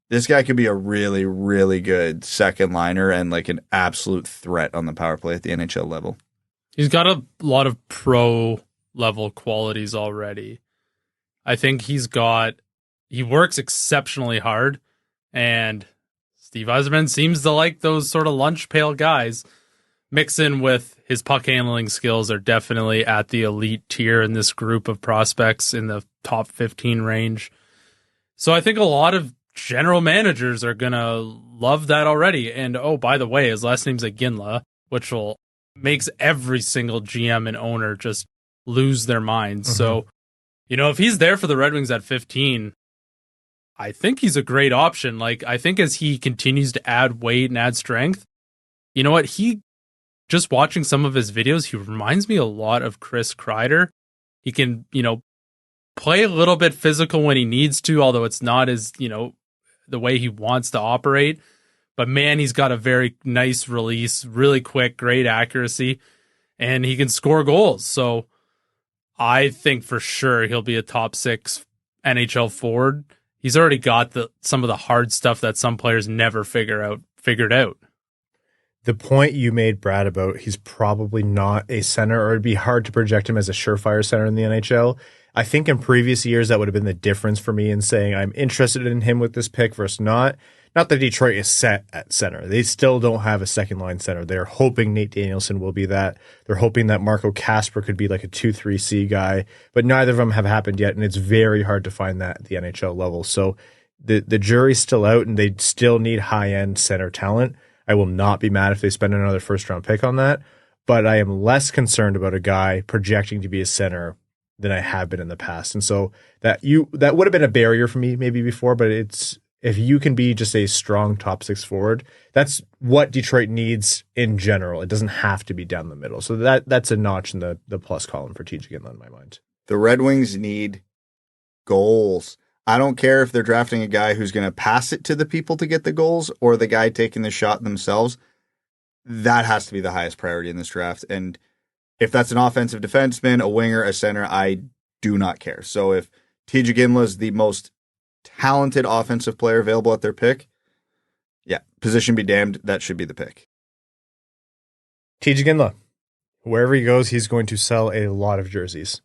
this guy could be a really, really good second liner and like an absolute threat on the power play at the NHL level. He's got a lot of pro level qualities already. I think he works exceptionally hard, and Steve Yzerman seems to like those sort of lunch pail guys. Mix in with his puck handling skills are definitely at the elite tier in this group of prospects in the top 15 range. So I think a lot of general managers are going to love that already. And oh, by the way, his last name's Iginla, which makes every single GM and owner just lose their minds. Mm-hmm. So, if he's there for the Red Wings at 15, I think he's a great option. Like, I think as he continues to add weight and add strength, you know what? Just watching some of his videos, he reminds me a lot of Chris Kreider. He can, play a little bit physical when he needs to, although it's not as, the way he wants to operate. But man, he's got a very nice release, really quick, great accuracy, and he can score goals. So I think for sure he'll be a top 6 NHL forward. He's already got some of the hard stuff that some players never figured out. The point you made, Brad, about he's probably not a center, or it'd be hard to project him as a surefire center in the NHL. I think in previous years that would have been the difference for me in saying I'm interested in him with this pick versus not. Not that Detroit is set at center. They still don't have a second line center. They're hoping Nate Danielson will be that. They're hoping that Marco Kasper could be like a 2-3C guy, but neither of them have happened yet, and it's very hard to find that at the NHL level. So the jury's still out, and they still need high-end center talent. I will not be mad if they spend another first-round pick on that, but I am less concerned about a guy projecting to be a center than I have been in the past. And so that would have been a barrier for me maybe before, but it's, if you can be just a strong top 6 forward, that's what Detroit needs in general. It doesn't have to be down the middle. So that's a notch in the plus column for Tij Iginla in my mind. The Red Wings need goals. I don't care if they're drafting a guy who's going to pass it to the people to get the goals or the guy taking the shot themselves. That has to be the highest priority in this draft. And if that's an offensive defenseman, a winger, a center, I do not care. So if Tij Iginla is the most talented offensive player available at their pick, yeah, position be damned, that should be the pick. Tij Iginla, wherever he goes, he's going to sell a lot of jerseys.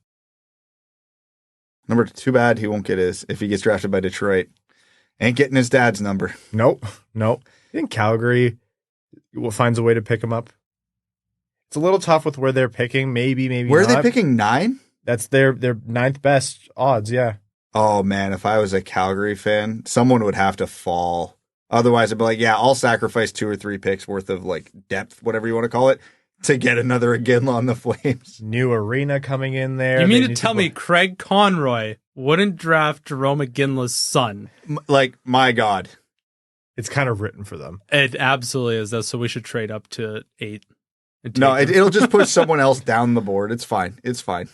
Number, too bad he won't get his if he gets drafted by Detroit. Ain't getting his dad's number. Nope. I think Calgary finds a way to pick him up. It's a little tough with where they're picking. Maybe where not. Are they picking 9? That's their 9th best odds, yeah. Oh, man, if I was a Calgary fan, someone would have to fall. Otherwise, I'd be like, yeah, I'll sacrifice 2 or 3 picks worth of like depth, whatever you want to call it, to get another Iginla on the Flames. New arena coming in there. You mean to tell me Craig Conroy wouldn't draft Jerome Iginla's son? Like, my God. It's kind of written for them. It absolutely is, though, so we should trade up to 8. No, it'll just push someone else down the board. It's fine. Tij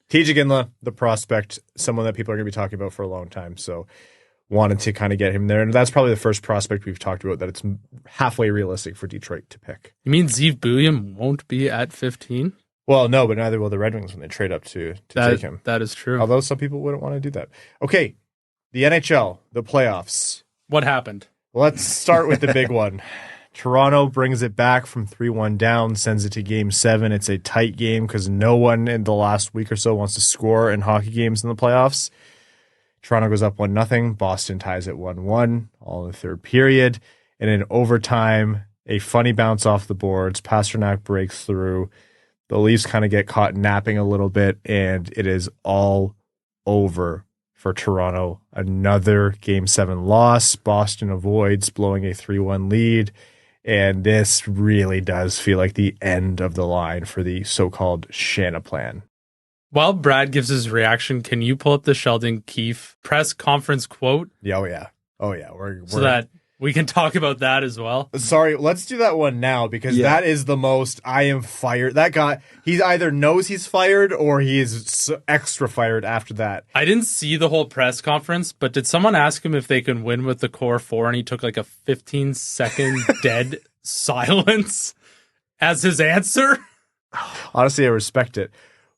Iginla, the prospect, someone that people are going to be talking about for a long time. So wanted to kind of get him there. And that's probably the first prospect we've talked about that it's halfway realistic for Detroit to pick. You mean Zeev Buium won't be at 15? Well, no, but neither will the Red Wings when they trade up to take him. That is true. Although some people wouldn't want to do that. Okay, the NHL, the playoffs. What happened? Let's start with the big one. Toronto brings it back from 3-1 down, sends it to Game 7. It's a tight game because no one in the last week or so wants to score in hockey games in the playoffs. Toronto goes up 1-0. Boston ties it 1-1, all in the third period. And in overtime, a funny bounce off the boards. Pasternak breaks through. The Leafs kind of get caught napping a little bit, and it is all over for Toronto. Another Game 7 loss. Boston avoids blowing a 3-1 lead. And this really does feel like the end of the line for the so-called Shanahan plan. While Brad gives his reaction, can you pull up the Sheldon Keefe press conference quote? Yeah, oh yeah. We're so that we can talk about that as well. Sorry, let's do that one now because that is the most I am fired. That guy, he either knows he's fired or he is extra fired after that. I didn't see the whole press conference, but did someone ask him if they can win with the core 4 and he took like a 15-second dead silence as his answer? Honestly, I respect it.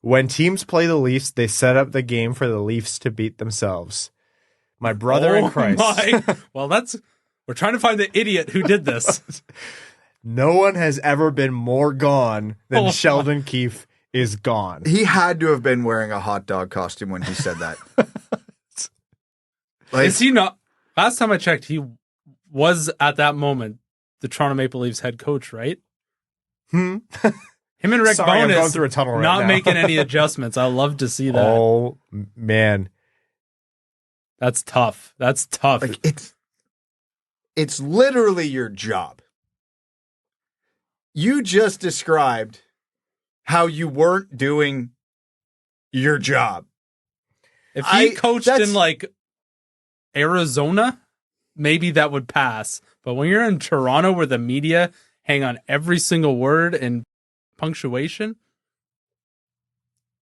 When teams play the Leafs, they set up the game for the Leafs to beat themselves. My brother in Christ. Well, we're trying to find the idiot who did this. No one has ever been more gone than Sheldon Keefe is gone. He had to have been wearing a hot dog costume when he said that. Is he not? Last time I checked, he was at that moment the Toronto Maple Leafs head coach, right? Him and Rick Sorry, Bowness I'm going through a tunnel right not now. making any adjustments. I love to see that. Oh, man. That's tough. Like it's literally your job. You just described how you weren't doing your job. If he coached in like Arizona, maybe that would pass. But when you're in Toronto where the media hang on every single word and punctuation,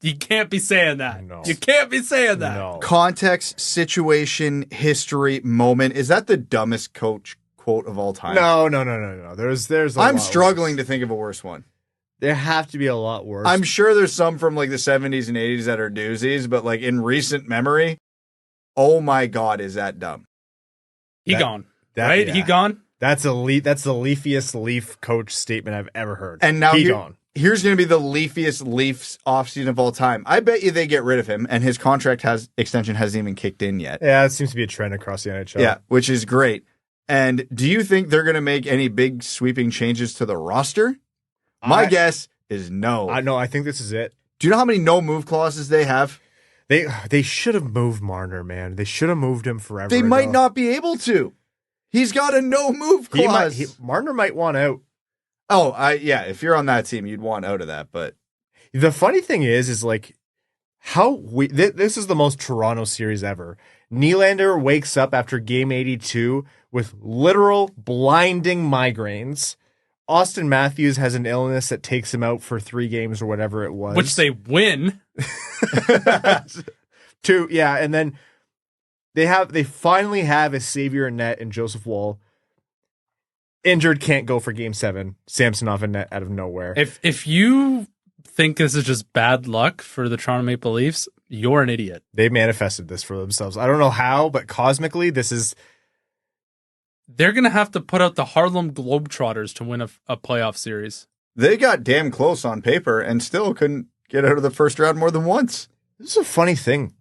You can't be saying that. No. You can't be saying that. No. Context, situation, history, moment. Is that the dumbest coach quote of all time? No. There's I'm struggling to think of a worse one. There have to be a lot worse. I'm sure there's some from like the 70s and 80s that are doozies, but like in recent memory, oh my God, is that dumb? Right? Yeah. He gone? That's the leafiest Leaf coach statement I've ever heard. And now gone. Here's going to be the leafiest Leafs offseason of all time. I bet you they get rid of him, and his contract extension hasn't even kicked in yet. Yeah, it seems to be a trend across the NHL. Yeah, which is great. And do you think they're going to make any big sweeping changes to the roster? My guess is no. I think this is it. Do you know how many no-move clauses they have? They should have moved Marner, man. They should have moved him forever They ago. might not be able to. He's got a no-move clause. Marner might want out. Oh, yeah. If you're on that team, you'd want out of that. But the funny thing is like this is the most Toronto series ever. Nylander wakes up after game 82 with literal blinding migraines. Auston Matthews has an illness that takes him out for 3 games or whatever it was, which they win. And then they finally have a savior in net in Joseph Woll. Injured, can't go for game 7. Samsonov in net out of nowhere. If you think this is just bad luck for the Toronto Maple Leafs, you're an idiot. They manifested this for themselves. I don't know how, but cosmically, this is... They're going to have to put out the Harlem Globetrotters to win a playoff series. They got damn close on paper and still couldn't get out of the first round more than once. This is a funny thing.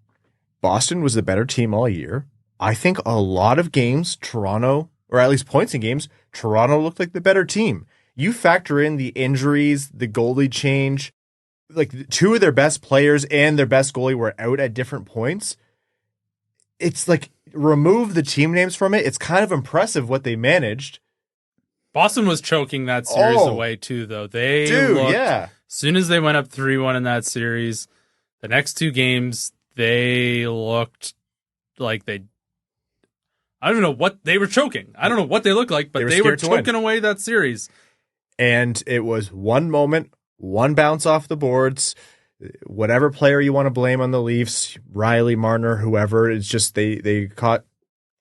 Boston was the better team all year. I think a lot of games, Toronto, or at least points in games, Toronto looked like the better team. You factor in the injuries, the goalie change, like 2 of their best players and their best goalie were out at different points. It's like, remove the team names from it. It's kind of impressive what they managed. Boston was choking that series away too, though. As soon as they went up 3-1 in that series, the next 2 games, they looked like I don't know what they were choking. I don't know what they looked like, but they were choking away that series. And it was one moment, one bounce off the boards. Whatever player you want to blame on the Leafs, Riley, Marner, whoever, it's just they caught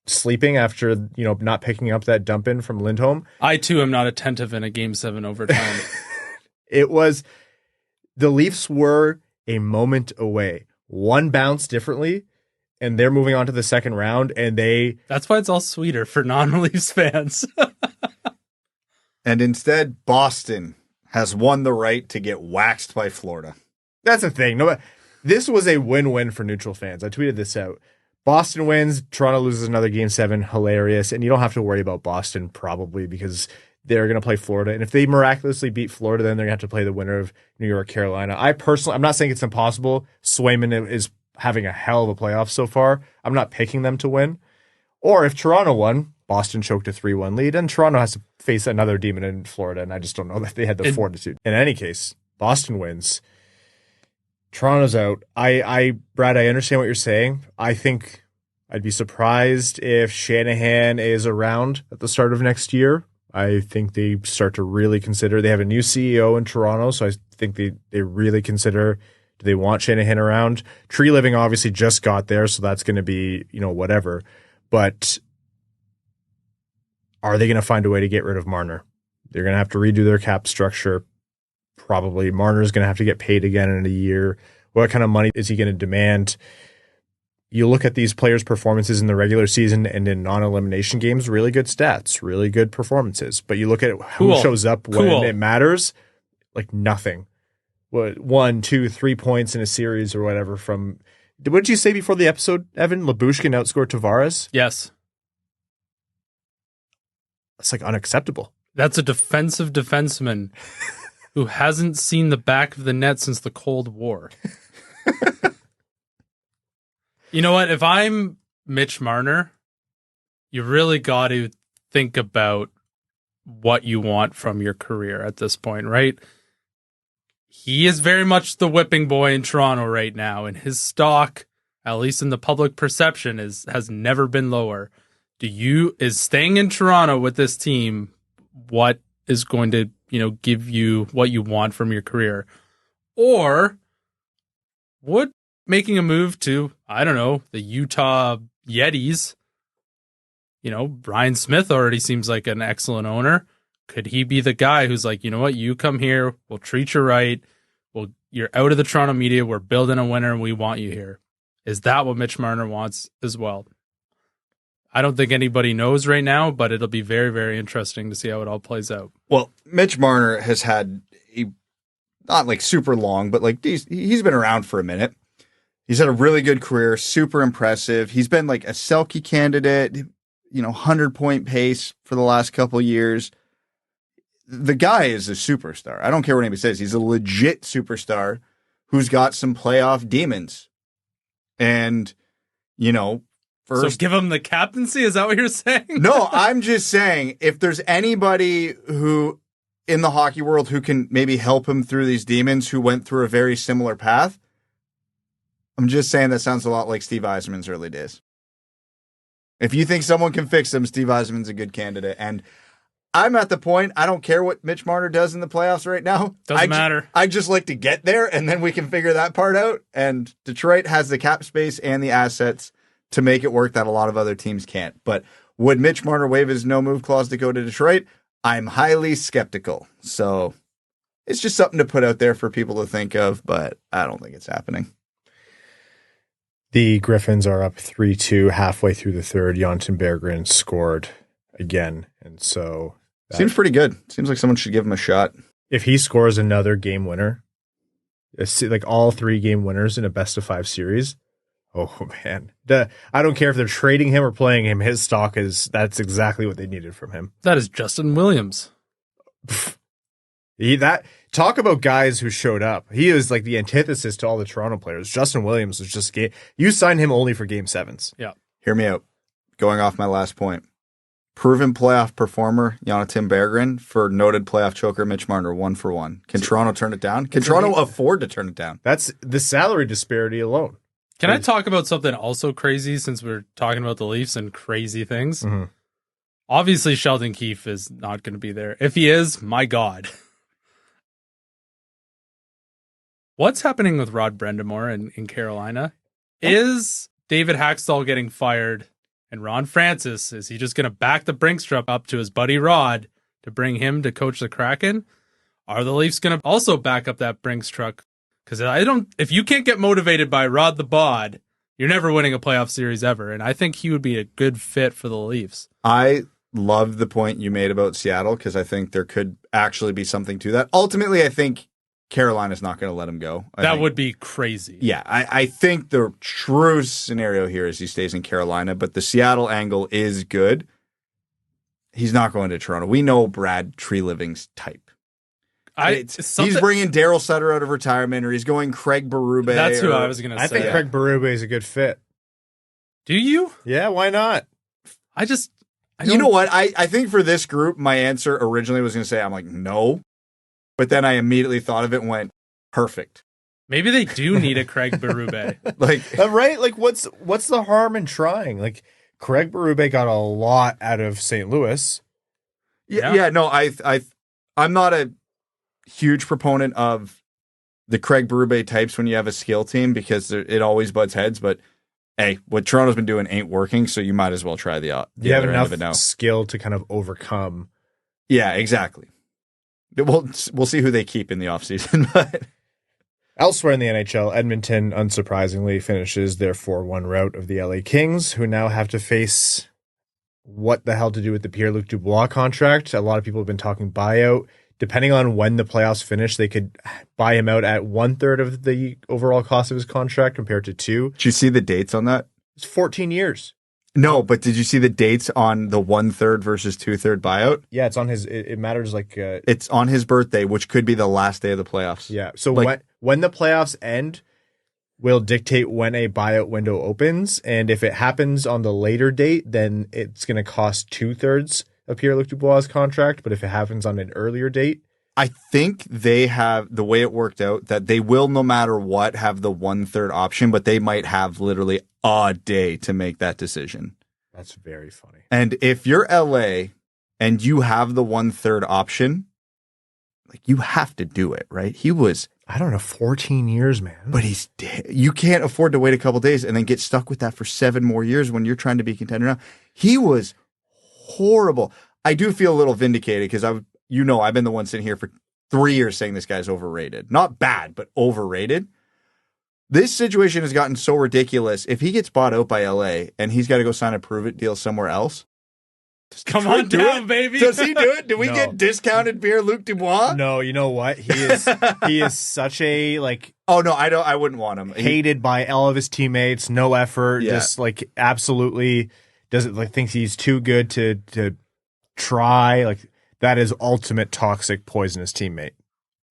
sleeping after not picking up that dump in from Lindholm. I too am not attentive in a Game 7 overtime. It was the Leafs were a moment away, one bounce differently, and they're moving on to the second round. And that's why it's all sweeter for non-Leafs fans. And instead, Boston has won the right to get waxed by Florida. That's the thing. No, this was a win-win for neutral fans. I tweeted this out. Boston wins, Toronto loses another Game 7. Hilarious. And you don't have to worry about Boston probably because they're going to play Florida. And if they miraculously beat Florida, then they're going to have to play the winner of New York, Carolina. I'm not saying it's impossible. Swayman is having a hell of a playoff so far. I'm not picking them to win. Or if Toronto won, Boston choked a 3-1 lead, and Toronto has to face another demon in Florida, and I just don't know that they had the fortitude. In any case, Boston wins. Toronto's out. Brad, I understand what you're saying. I think I'd be surprised if Shanahan is around at the start of next year. I think they start to really consider. They have a new CEO in Toronto, so I think they really consider, do they want Shanahan around? Tree Living obviously just got there, so that's going to be, whatever. But are they going to find a way to get rid of Marner? They're going to have to redo their cap structure. Probably Marner's going to have to get paid again in a year. What kind of money is he going to demand? You look at these players' performances in the regular season and in non-elimination games, really good stats, really good performances. But you look at who shows up when it matters, like nothing. 1, 2, 3 points in a series or whatever from... What did you say before the episode, Evan? Lyubushkin outscored Tavares? Yes. That's like unacceptable. That's a defensive defenseman who hasn't seen the back of the net since the Cold War. You know what? If I'm Mitch Marner, you really got to think about what you want from your career at this point, right? He is very much the whipping boy in Toronto right now, and his stock, at least in the public perception, has never been lower. Is staying in Toronto with this team what is going to, give you what you want from your career? Or would making a move to, I don't know, the Utah Yetis, Brian Smith already seems like an excellent owner. Could he be the guy who's like, you know what, you come here, we'll treat you right. You're out of the Toronto media, we're building a winner, and we want you here. Is that what Mitch Marner wants as well? I don't think anybody knows right now, but it'll be very, very interesting to see how it all plays out. Well, Mitch Marner has had not like super long, but like he's been around for a minute. He's had a really good career, super impressive. He's been like a Selke candidate, 100-point pace for the last couple of years. The guy is a superstar. I don't care what anybody says. He's a legit superstar who's got some playoff demons. And, first. So give him the captaincy? Is that what you're saying? No, I'm just saying if there's anybody who in the hockey world who can maybe help him through these demons who went through a very similar path, I'm just saying that sounds a lot like Steve Yzerman's early days. If you think someone can fix them, Steve Yzerman's a good candidate. And I'm at the point, I don't care what Mitch Marner does in the playoffs right now. Doesn't matter. I just like to get there, and then we can figure that part out. And Detroit has the cap space and the assets to make it work that a lot of other teams can't. But would Mitch Marner waive his no-move clause to go to Detroit? I'm highly skeptical. So it's just something to put out there for people to think of, but I don't think it's happening. The Griffins are up 3-2 halfway through the third. Jonatan Berggren scored again. And so seems pretty good. Seems like someone should give him a shot. If he scores another game winner, like all 3 game winners in a best of 5 series, oh man. I don't care if they're trading him or playing him. His stock that's exactly what they needed from him. That is Justin Williams. Talk about guys who showed up. He is like the antithesis to all the Toronto players. Justin Williams was just you signed him only for game 7s. Yeah. Hear me out. Going off my last point. Proven playoff performer, Jonatan Berggren, for noted playoff choker Mitch Marner, 1-for-1. Can Toronto turn it down? Can Toronto afford to turn it down? That's the salary disparity alone. Can I talk about something also crazy since we're talking about the Leafs and crazy things? Mm-hmm. Obviously, Sheldon Keefe is not going to be there. If he is, my God. What's happening with Rod Brind'Amour in Carolina? Is David Hackstall getting fired? And Ron Francis, is he just going to back the Brinks truck up to his buddy Rod to bring him to coach the Kraken? Are the Leafs going to also back up that Brinks truck? Because if you can't get motivated by Rod the Bod, you're never winning a playoff series ever. And I think he would be a good fit for the Leafs. I love the point you made about Seattle because I think there could actually be something to that. Ultimately, I think Carolina's not going to let him go. That would be crazy. Yeah, I think the true scenario here is he stays in Carolina, but the Seattle angle is good. He's not going to Toronto. We know Brad Treliving's type. He's bringing Daryl Sutter out of retirement, or he's going Craig Berube. That's who I was going to say. I think Craig Berube is a good fit. Do you? Yeah, why not? You know what? I think for this group, my answer originally was going to say, I'm like, no. But then I immediately thought of it and went, perfect. Maybe they do need a Craig Berube. Right? Like, what's the harm in trying? Like, Craig Berube got a lot out of St. Louis. Yeah. No, I'm not a huge proponent of the Craig Berube types when you have a skill team because it always butts heads. But hey, what Toronto's been doing ain't working, so you might as well try the you have other enough end of it now. Skill to kind of overcome. Yeah, exactly. We'll see who they keep in the offseason. But elsewhere in the NHL, Edmonton, unsurprisingly, finishes their 4-1 rout of the LA Kings, who now have to face what the hell to do with the Pierre-Luc Dubois contract. A lot of people have been talking buyout. Depending on when the playoffs finish, they could buy him out at 1/3 of the overall cost of his contract compared to 2. Did you see the dates on that? It's 14 years. No, but did you see the dates on the 1/3 versus 2/3 buyout? Yeah, it's on his. It matters like it's on his birthday, which could be the last day of the playoffs. Yeah. So when the playoffs end, will dictate when a buyout window opens, and if it happens on the later date, then it's going to cost 2/3 of Pierre-Luc Dubois' contract. But if it happens on an earlier date, I think they have the way it worked out that they will, no matter what, have the 1/3 option, but they might have literally a day to make that decision. That's very funny. And if you're LA and you have the 1/3 option, Like, you have to do it, right? He was, I don't know, 14 years, man. but you can't afford to wait a couple days and then get stuck with that for 7 more years when you're trying to be a contender now. He was horrible. I do feel a little vindicated because I've been the one sitting here for 3 years saying this guy's overrated. Not bad, but overrated. This situation has gotten so ridiculous. If he gets bought out by LA and he's got to go sign a prove it deal somewhere else, come on down, baby. Does he do it? Do we get discounted beer, Luc Dubois? No, you know what? He is such a Oh no, I wouldn't want him. Hated by all of his teammates, no effort, Yeah. just absolutely doesn't thinks he's too good to try. That is ultimate toxic, poisonous teammate.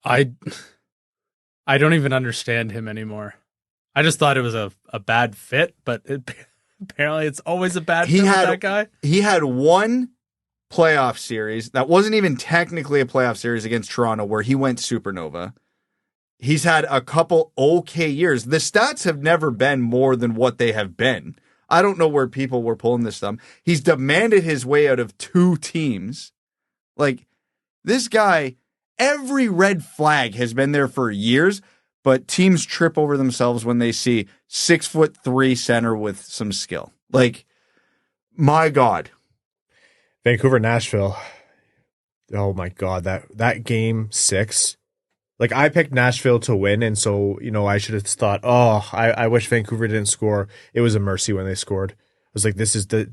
I don't even understand him anymore. I just thought it was a bad fit, but apparently it's always a bad fit with that guy. He had one playoff series that wasn't even technically a playoff series against Toronto where he went supernova. He's had a couple okay years. The stats have never been more than what they have been. I don't know where people were pulling this from. He's demanded his way out of 2 teams. This guy, every red flag has been there for years, but teams trip over themselves when they see 6'3" center with some skill. My God. Vancouver, Nashville. Oh my God, that game 6. I picked Nashville to win, and so, I should have thought, I wish Vancouver didn't score. It was a mercy when they scored. I was like, this is the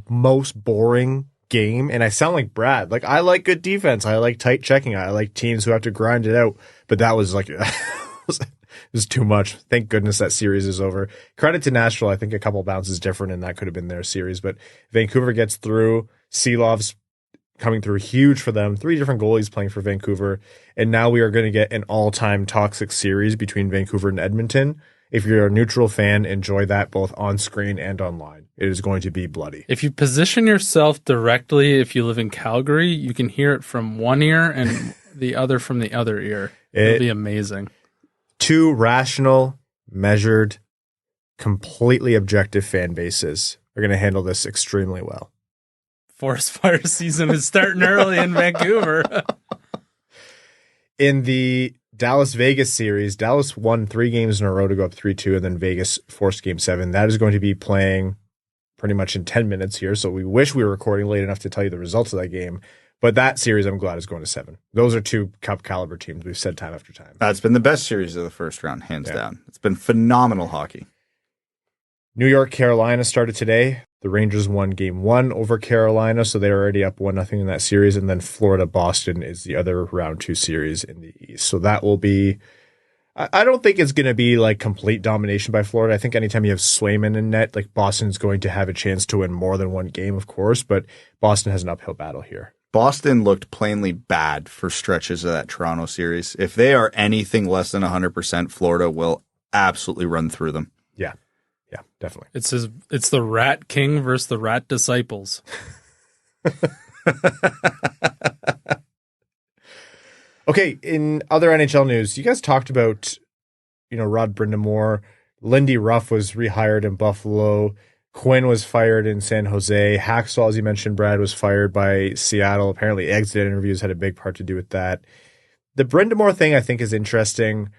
most boring game, and I sound like Brad. I like good defense. I like tight checking. I like teams who have to grind it out, but that was it was too much. Thank goodness that series is over. Credit to Nashville. I think a couple bounces different, and that could have been their series, but Vancouver gets through. Seelov's coming through huge for them. 3 different goalies playing for Vancouver. And now we are going to get an all-time toxic series between Vancouver and Edmonton. If you're a neutral fan, enjoy that both on screen and online. It is going to be bloody. If you position yourself directly, if you live in Calgary, you can hear it from one ear and the other from the other ear. It'll be amazing. 2 rational, measured, completely objective fan bases are going to handle this extremely well. Forest fire season is starting early in Vancouver. In the Dallas-Vegas series, Dallas won 3 games in a row to go up 3-2, and then Vegas forced game 7. That is going to be playing pretty much in 10 minutes here, so we wish we were recording late enough to tell you the results of that game. But that series, I'm glad, is going to 7. Those are 2 cup caliber teams. We've said time after time. That's been the best series of the first round, hands down. It's been phenomenal hockey. New York, Carolina started today. The Rangers won game 1 over Carolina, so they're already up 1-0 in that series. And then Florida, Boston is the other round 2 series in the East. So that will be, I don't think it's going to be complete domination by Florida. I think anytime you have Swayman in net, Boston's going to have a chance to win more than 1 game, of course, but Boston has an uphill battle here. Boston looked plainly bad for stretches of that Toronto series. If they are anything less than 100%, Florida will absolutely run through them. Yeah, definitely. It's the Rat King versus the Rat Disciples. Okay, in other NHL news, you guys talked about, Rod Brind'Amour. Lindy Ruff was rehired in Buffalo. Quinn was fired in San Jose. Hacksaw, as you mentioned, Brad, was fired by Seattle. Apparently, exit interviews had a big part to do with that. The Brind'Amour thing, I think, is interesting.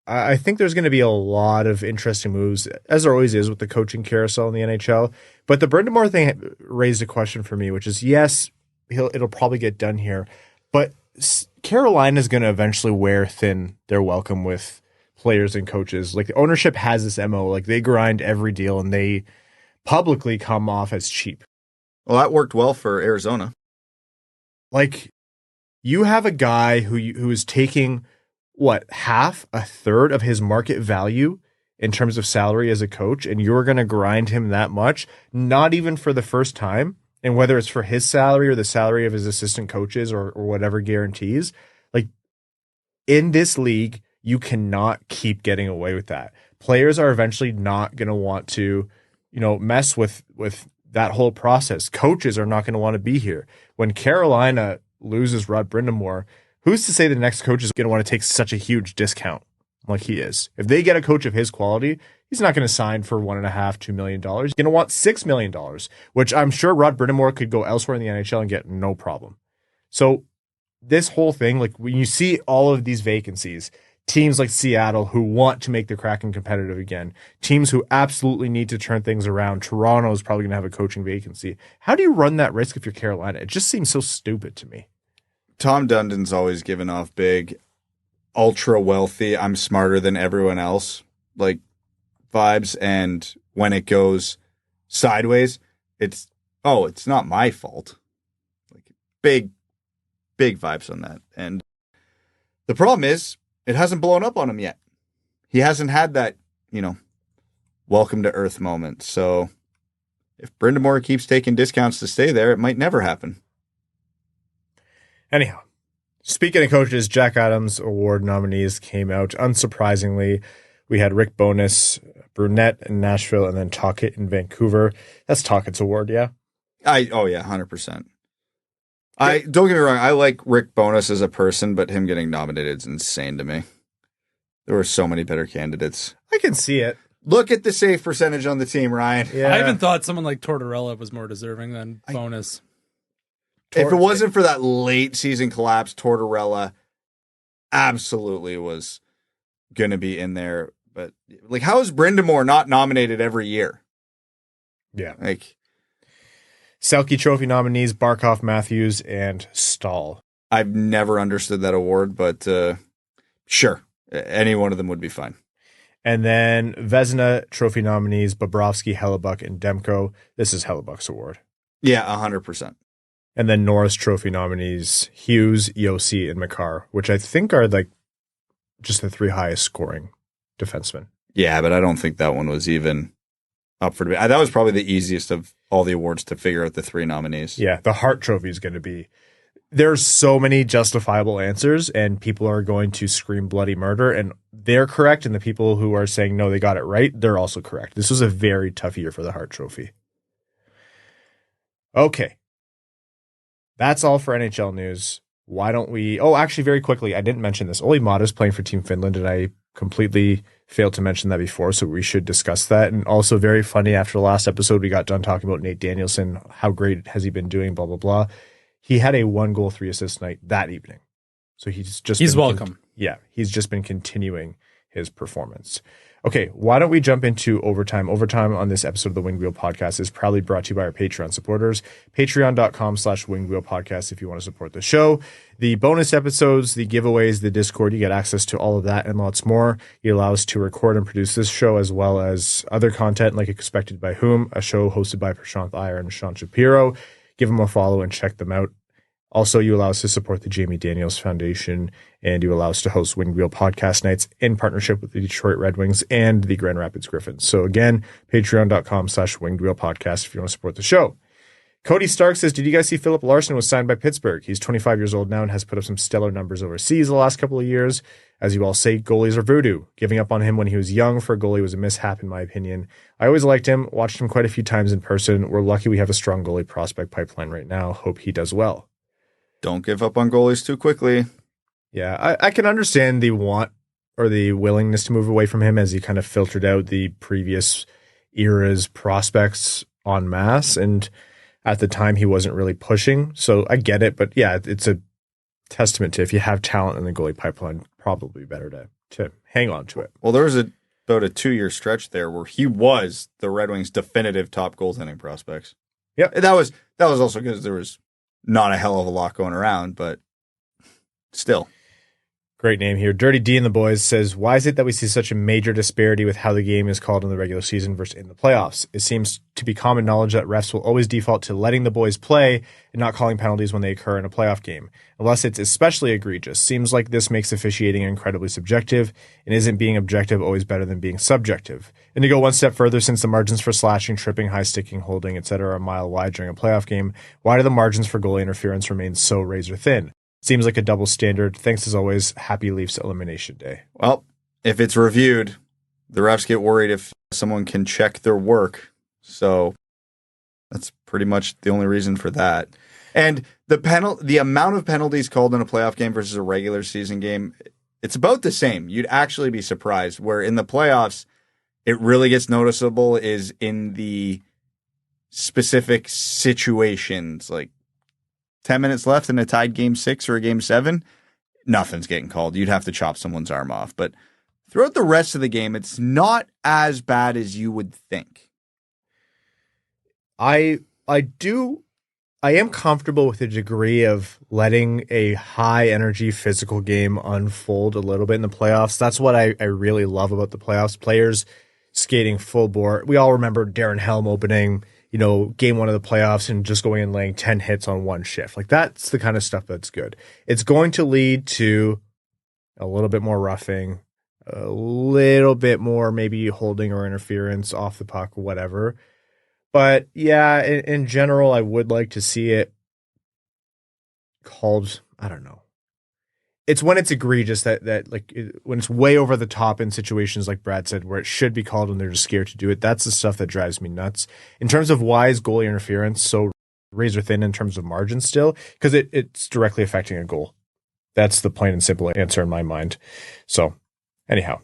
I think there's going to be a lot of interesting moves, as there always is with the coaching carousel in the NHL. But the Brind'Amour thing raised a question for me, which is, yes, it'll probably get done here, but Carolina is going to eventually wear thin their welcome with players and coaches. The ownership has this MO, they grind every deal and they publicly come off as cheap. Well, that worked well for Arizona. You have a guy who is taking half, a third of his market value in terms of salary as a coach, and you're going to grind him that much, not even for the first time, and whether it's for his salary or the salary of his assistant coaches or whatever guarantees, in this league, you cannot keep getting away with that. Players are eventually not going to want to, mess with that whole process. Coaches are not going to want to be here. When Carolina loses Rod Brind'Amour, who's to say the next coach is going to want to take such a huge discount like he is? If they get a coach of his quality, he's not going to sign for $1.5, $2 million. He's going to want $6 million, which I'm sure Rod Brind'Amour could go elsewhere in the NHL and get no problem. So this whole thing, like when you see all of these vacancies, teams like Seattle who want to make the Kraken competitive again, teams who absolutely need to turn things around. Toronto is probably going to have a coaching vacancy. How do you run that risk if you're Carolina? It just seems so stupid to me. Tom Dundon's always given off big, ultra wealthy, I'm smarter than everyone else, like vibes. And when it goes sideways, it's not my fault. Like big vibes on that. And the problem is, it hasn't blown up on him yet. He hasn't had that, welcome to Earth moment. So if Brind'Amour keeps taking discounts to stay there, it might never happen. Anyhow, speaking of coaches, Jack Adams Award nominees came out. Unsurprisingly, we had Rick Bowness, Brunette in Nashville, and then Tocchet in Vancouver. That's Tocchet's award, yeah? 100%. Don't get me wrong, I like Rick Bowness as a person, but him getting nominated is insane to me. There were so many better candidates. I can see it. Look at the save percentage on the team, Ryan. Yeah. I even thought someone like Tortorella was more deserving than Bowness. If it wasn't for that late season collapse, Tortorella absolutely was going to be in there. But like, how is Brind'Amour not nominated every year? Yeah. Like, Selke Trophy nominees, Barkov, Matthews, and Stahl. I've never understood that award, but sure. Any one of them would be fine. And then Vezina Trophy nominees, Bobrovsky, Hellebuck, and Demko. This is Hellebuck's award. Yeah, 100%. And then Norris Trophy nominees, Hughes, Yossi, and Makar, which I think are like just the three highest scoring defensemen. Yeah, but I don't think that one was even up for debate. That was probably the easiest of all the awards to figure out the three nominees. Yeah, the Hart Trophy is going to be... There's so many justifiable answers, and people are going to scream bloody murder, and they're correct, and the people who are saying, no, they got it right, they're also correct. This was a very tough year for the Hart Trophy. Okay. That's all for NHL news. Why don't we... Oh, actually, very quickly, I didn't mention this. Olli Mata's playing for Team Finland, and I completely failed to mention that before, so we should discuss that. And also very funny, after the last episode, we got done talking about Nate Danielson, how great has he been doing, blah, blah, blah. He had a 1-goal, 3-assist night that evening. So he's welcome. He's just been continuing his performance. Okay, why don't we jump into overtime? Overtime on this episode of the Winged Wheel Podcast is proudly brought to you by our Patreon supporters. Patreon.com/Winged Wheel Podcast if you want to support the show. The bonus episodes, the giveaways, the Discord, you get access to all of that and lots more. You allow us to record and produce this show as well as other content like Expected by Whom, a show hosted by Prashanth Iyer and Sean Shapiro. Give them a follow and check them out. Also, you allow us to support the Jamie Daniels Foundation, and you allow us to host Winged Wheel Podcast Nights in partnership with the Detroit Red Wings and the Grand Rapids Griffins. So again, patreon.com/Winged Wheel Podcast if you want to support the show. Cody Stark says, did you guys see Philip Larson was signed by Pittsburgh? He's 25 years old now and has put up some stellar numbers overseas the last couple of years. As you all say, goalies are voodoo. Giving up on him when he was young for a goalie was a mishap in my opinion. I always liked him, watched him quite a few times in person. We're lucky we have a strong goalie prospect pipeline right now. Hope he does well. Don't give up on goalies too quickly. Yeah, I can understand the want or the willingness to move away from him as he kind of filtered out the previous era's prospects en masse. And at the time, he wasn't really pushing. So I get it. But yeah, it's a testament to if you have talent in the goalie pipeline, probably better to hang on to it. Well, there was about a 2-year stretch there where he was the Red Wings' definitive top goaltending prospects. Yeah, that was also because there was not a hell of a lot going around, but still. Great name here. Dirty D and the boys says, why is it that we see such a major disparity with how the game is called in the regular season versus in the playoffs? It seems to be common knowledge that refs will always default to letting the boys play and not calling penalties when they occur in a playoff game, unless it's especially egregious. Seems like this makes officiating incredibly subjective, and isn't being objective always better than being subjective? And to go one step further, since the margins for slashing, tripping, high sticking, holding, etc. are a mile wide during a playoff game, why do the margins for goalie interference remain so razor thin? Seems like a double standard. Thanks as always. Happy Leafs Elimination Day. Well, if it's reviewed, the refs get worried if someone can check their work. So that's pretty much the only reason for that. And the amount of penalties called in a playoff game versus a regular season game, it's about the same. You'd actually be surprised. Where in the playoffs, it really gets noticeable is in the specific situations, like 10 minutes left in a tied game 6 or a game 7, nothing's getting called. You'd have to chop someone's arm off. But throughout the rest of the game, it's not as bad as you would think. I am comfortable with a degree of letting a high energy physical game unfold a little bit in the playoffs. That's what I really love about the playoffs. Players skating full bore. We all remember Darren Helm opening, game 1 of the playoffs and just going and laying 10 hits on one shift. Like, that's the kind of stuff that's good. It's going to lead to a little bit more roughing, a little bit more maybe holding or interference off the puck, whatever. But yeah, in general, I would like to see it called. I don't know. It's when it's egregious that when it's way over the top in situations like Brad said, where it should be called and they're just scared to do it. That's the stuff that drives me nuts. In terms of why is goalie interference so razor thin in terms of margin still? Because it's directly affecting a goal. That's the plain and simple answer in my mind. So anyhow.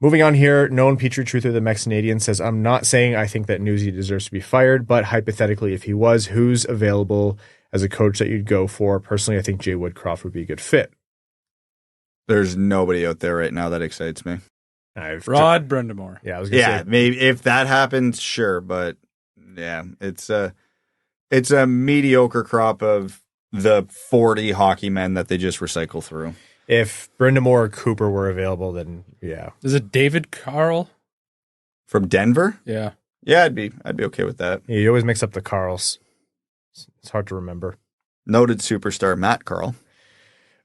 Moving on here, known Petrie Truther, the Mex-Canadian, says, I'm not saying I think that Newsy deserves to be fired, but hypothetically, if he was, who's available as a coach that you'd go for? Personally, I think Jay Woodcroft would be a good fit. There's nobody out there right now that excites me. Rod Brind'Amour. Yeah, I was going to say. Maybe if that happens, sure, but yeah, it's a mediocre crop of the 40 hockey men that they just recycle through. If Brind'Amour or Cooper were available, then yeah. Is it David Carl from Denver? Yeah. Yeah, I'd be okay with that. Yeah, you always mix up the Carls. It's hard to remember. Noted superstar Matt Carl.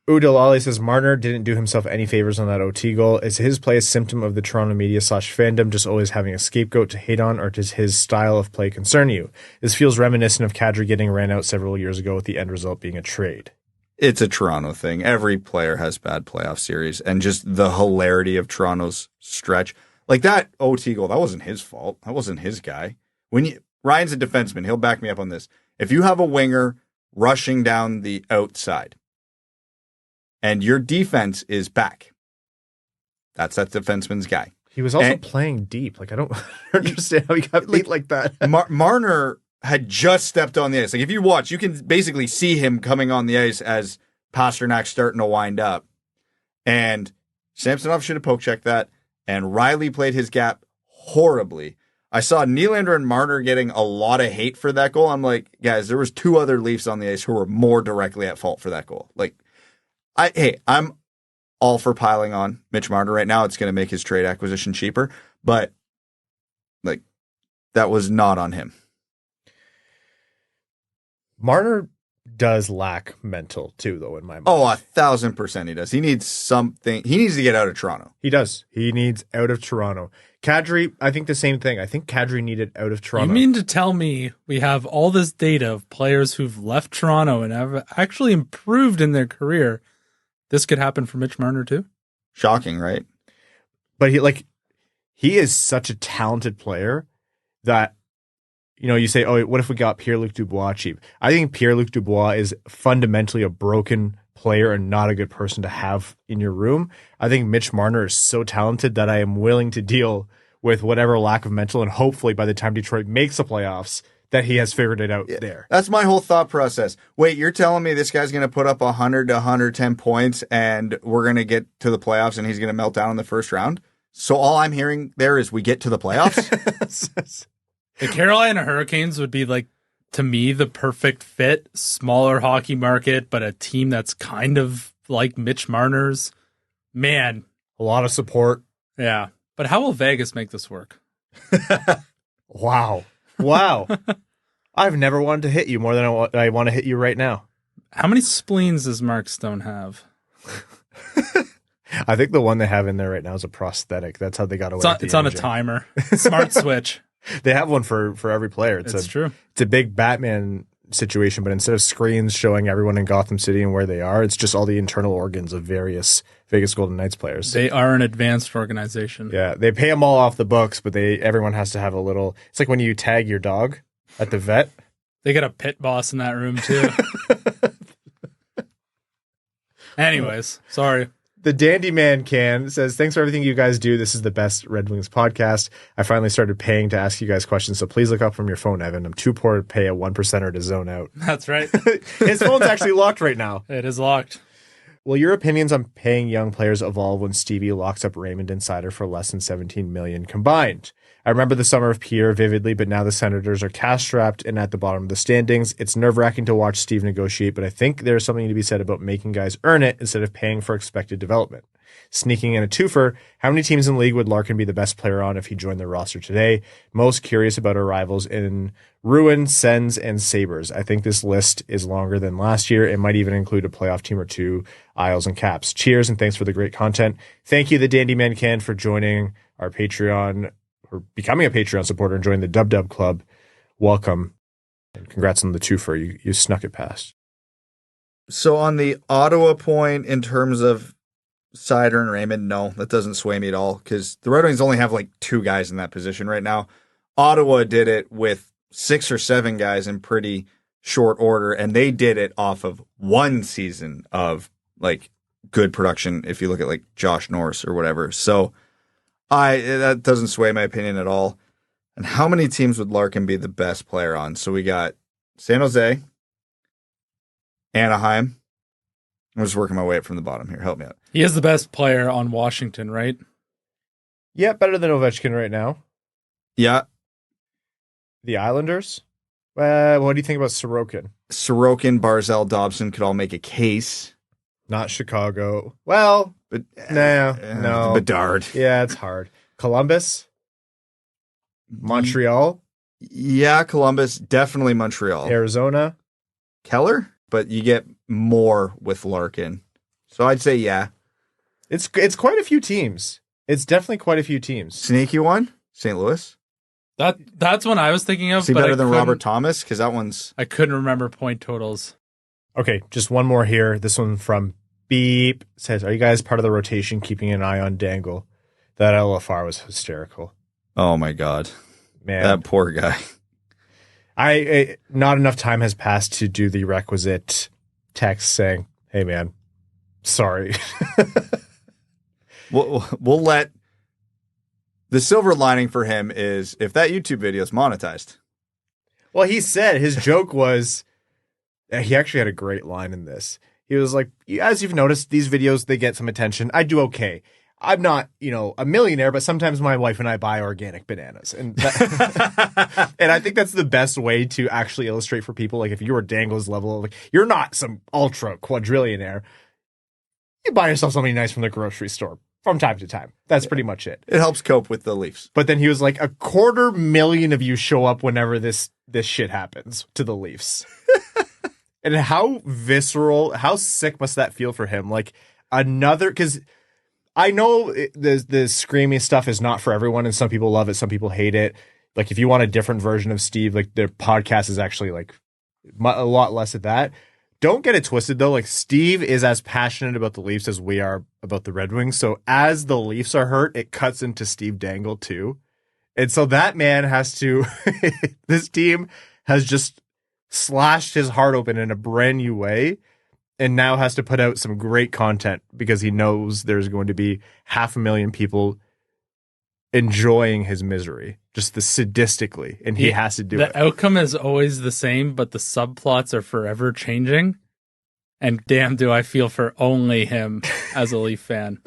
Udalali says Marner didn't do himself any favors on that OT goal. Is his play a symptom of the Toronto media / fandom just always having a scapegoat to hate on, or does his style of play concern you? This feels reminiscent of Kadri getting ran out several years ago with the end result being a trade. It's a Toronto thing. Every player has bad playoff series, and just the hilarity of Toronto's stretch. Like that OT goal, that wasn't his fault. That wasn't his guy. Ryan's a defenseman. He'll back me up on this. If you have a winger rushing down the outside and your defense is back, that's that defenseman's guy. He was also playing deep. Like, I don't understand how he got beat like that. Marner had just stepped on the ice. Like, if you watch, you can basically see him coming on the ice as Pasternak's starting to wind up. And Samsonov should have poke-checked that. And Riley played his gap horribly. I saw Nylander and Marner getting a lot of hate for that goal. I'm like, guys, there was 2 other Leafs on the ice who were more directly at fault for that goal. Like, I'm all for piling on Mitch Marner right now. It's going to make his trade acquisition cheaper. But, like, that was not on him. Marner does lack mental too, though, in my mind. Oh, 1,000% he does. He needs something. He needs to get out of Toronto. He does. He needs out of Toronto. Kadri, I think the same thing. I think Kadri needed out of Toronto. You mean to tell me we have all this data of players who've left Toronto and have actually improved in their career? This could happen for Mitch Marner too? Shocking, right? But he is such a talented player that, you say, oh, what if we got Pierre-Luc Dubois cheap? I think Pierre-Luc Dubois is fundamentally a broken player and not a good person to have in your room. I think Mitch Marner is so talented that I am willing to deal with whatever lack of mental, and hopefully by the time Detroit makes the playoffs, that he has figured it out there. That's my whole thought process. Wait, you're telling me this guy's going to put up 100 to 110 points and we're going to get to the playoffs and he's going to melt down in the first round? So all I'm hearing there is we get to the playoffs? The Carolina Hurricanes would be, like, to me, the perfect fit. Smaller hockey market, but a team that's kind of like Mitch Marner's. Man. A lot of support. Yeah. But how will Vegas make this work? Wow. I've never wanted to hit you more than I want to hit you right now. How many spleens does Mark Stone have? I think the one they have in there right now is a prosthetic. That's how they got away with It's on a timer. Smart switch. They have one for every player. It's true. It's a big Batman situation, but instead of screens showing everyone in Gotham City and where they are, it's just all the internal organs of various Vegas Golden Knights players. They are an advanced organization. Yeah, they pay them all off the books, but everyone has to have a little. It's like when you tag your dog at the vet. They got a pit boss in that room too. Anyways, sorry. The Dandy Man Can says, thanks for everything you guys do. This is the best Red Wings podcast. I finally started paying to ask you guys questions, so please look up from your phone, Evan. I'm too poor to pay a 1%er to zone out. That's right. His phone's actually locked right now. It is locked. Will your opinions on paying young players evolve when Stevie locks up Raymond and Seider for less than $17 million combined? I remember the summer of Pierre vividly, but now the Senators are cash-strapped and at the bottom of the standings. It's nerve-wracking to watch Steve negotiate, but I think there's something to be said about making guys earn it instead of paying for expected development. Sneaking in a twofer, how many teams in the league would Larkin be the best player on if he joined the roster today? Most curious about our rivals in Ruin, Sens, and Sabres. I think this list is longer than last year. It might even include a playoff team or two, Isles and Caps. Cheers, and thanks for the great content. Thank you, the Dandy Man Can, for joining our Patreon, or becoming a Patreon supporter and joining the Dub Dub Club. Welcome. And congrats on the twofer. You snuck it past. So on the Ottawa point, in terms of Seider and Raymond, no, that doesn't sway me at all, because the Red Wings only have like 2 guys in that position right now. Ottawa did it with 6 or 7 guys in pretty short order, and they did it off of 1 season of like good production, if you look at like Josh Norris or whatever. So that doesn't sway my opinion at all. And how many teams would Larkin be the best player on? So we got San Jose, Anaheim. I'm just working my way up from the bottom here. Help me out. He is the best player on Washington, right? Yeah, better than Ovechkin right now. Yeah. The Islanders? What do you think about Sorokin? Sorokin, Barzal, Dobson could all make a case. Not Chicago. Well, But no. Bedard. Yeah, it's hard. Columbus? Montreal? Yeah, Columbus. Definitely Montreal. Arizona? Keller? But you get more with Larkin. So I'd say yeah. It's quite a few teams. It's definitely quite a few teams. Sneaky one? St. Louis? That's one I was thinking of. Is he better than Robert Thomas? Because that one's... I couldn't remember point totals. Okay, just one more here. This one from Beep says, are you guys part of the rotation keeping an eye on Dangle? That LFR was hysterical. Oh my God. Man. That poor guy. Not enough time has passed to do the requisite text saying, hey man, sorry. We'll let... The silver lining for him is if that YouTube video is monetized. Well, he said his joke was, he actually had a great line in this. He was like, as you've noticed, these videos, they get some attention. I do okay. I'm not, a millionaire, but sometimes my wife and I buy organic bananas. And and I think that's the best way to actually illustrate for people. Like if you were Dangle's level, like you're not some ultra quadrillionaire. You buy yourself something nice from the grocery store from time to time. That's pretty much it. It helps cope with the Leafs. But then he was like, 250,000 of you show up whenever this shit happens to the Leafs. And how visceral, how sick must that feel for him? Like because I know the screaming stuff is not for everyone, and some people love it, some people hate it. Like if you want a different version of Steve, like their podcast is actually like a lot less of that. Don't get it twisted though. Like Steve is as passionate about the Leafs as we are about the Red Wings. So as the Leafs are hurt, it cuts into Steve Dangle too. And so that man has to, this team has just slashed his heart open in a brand new way and now has to put out some great content because he knows there's going to be 500,000 people enjoying his misery, just sadistically, and he has to do it. The outcome is always the same, but the subplots are forever changing. And damn, do I feel for only him as a Leaf fan.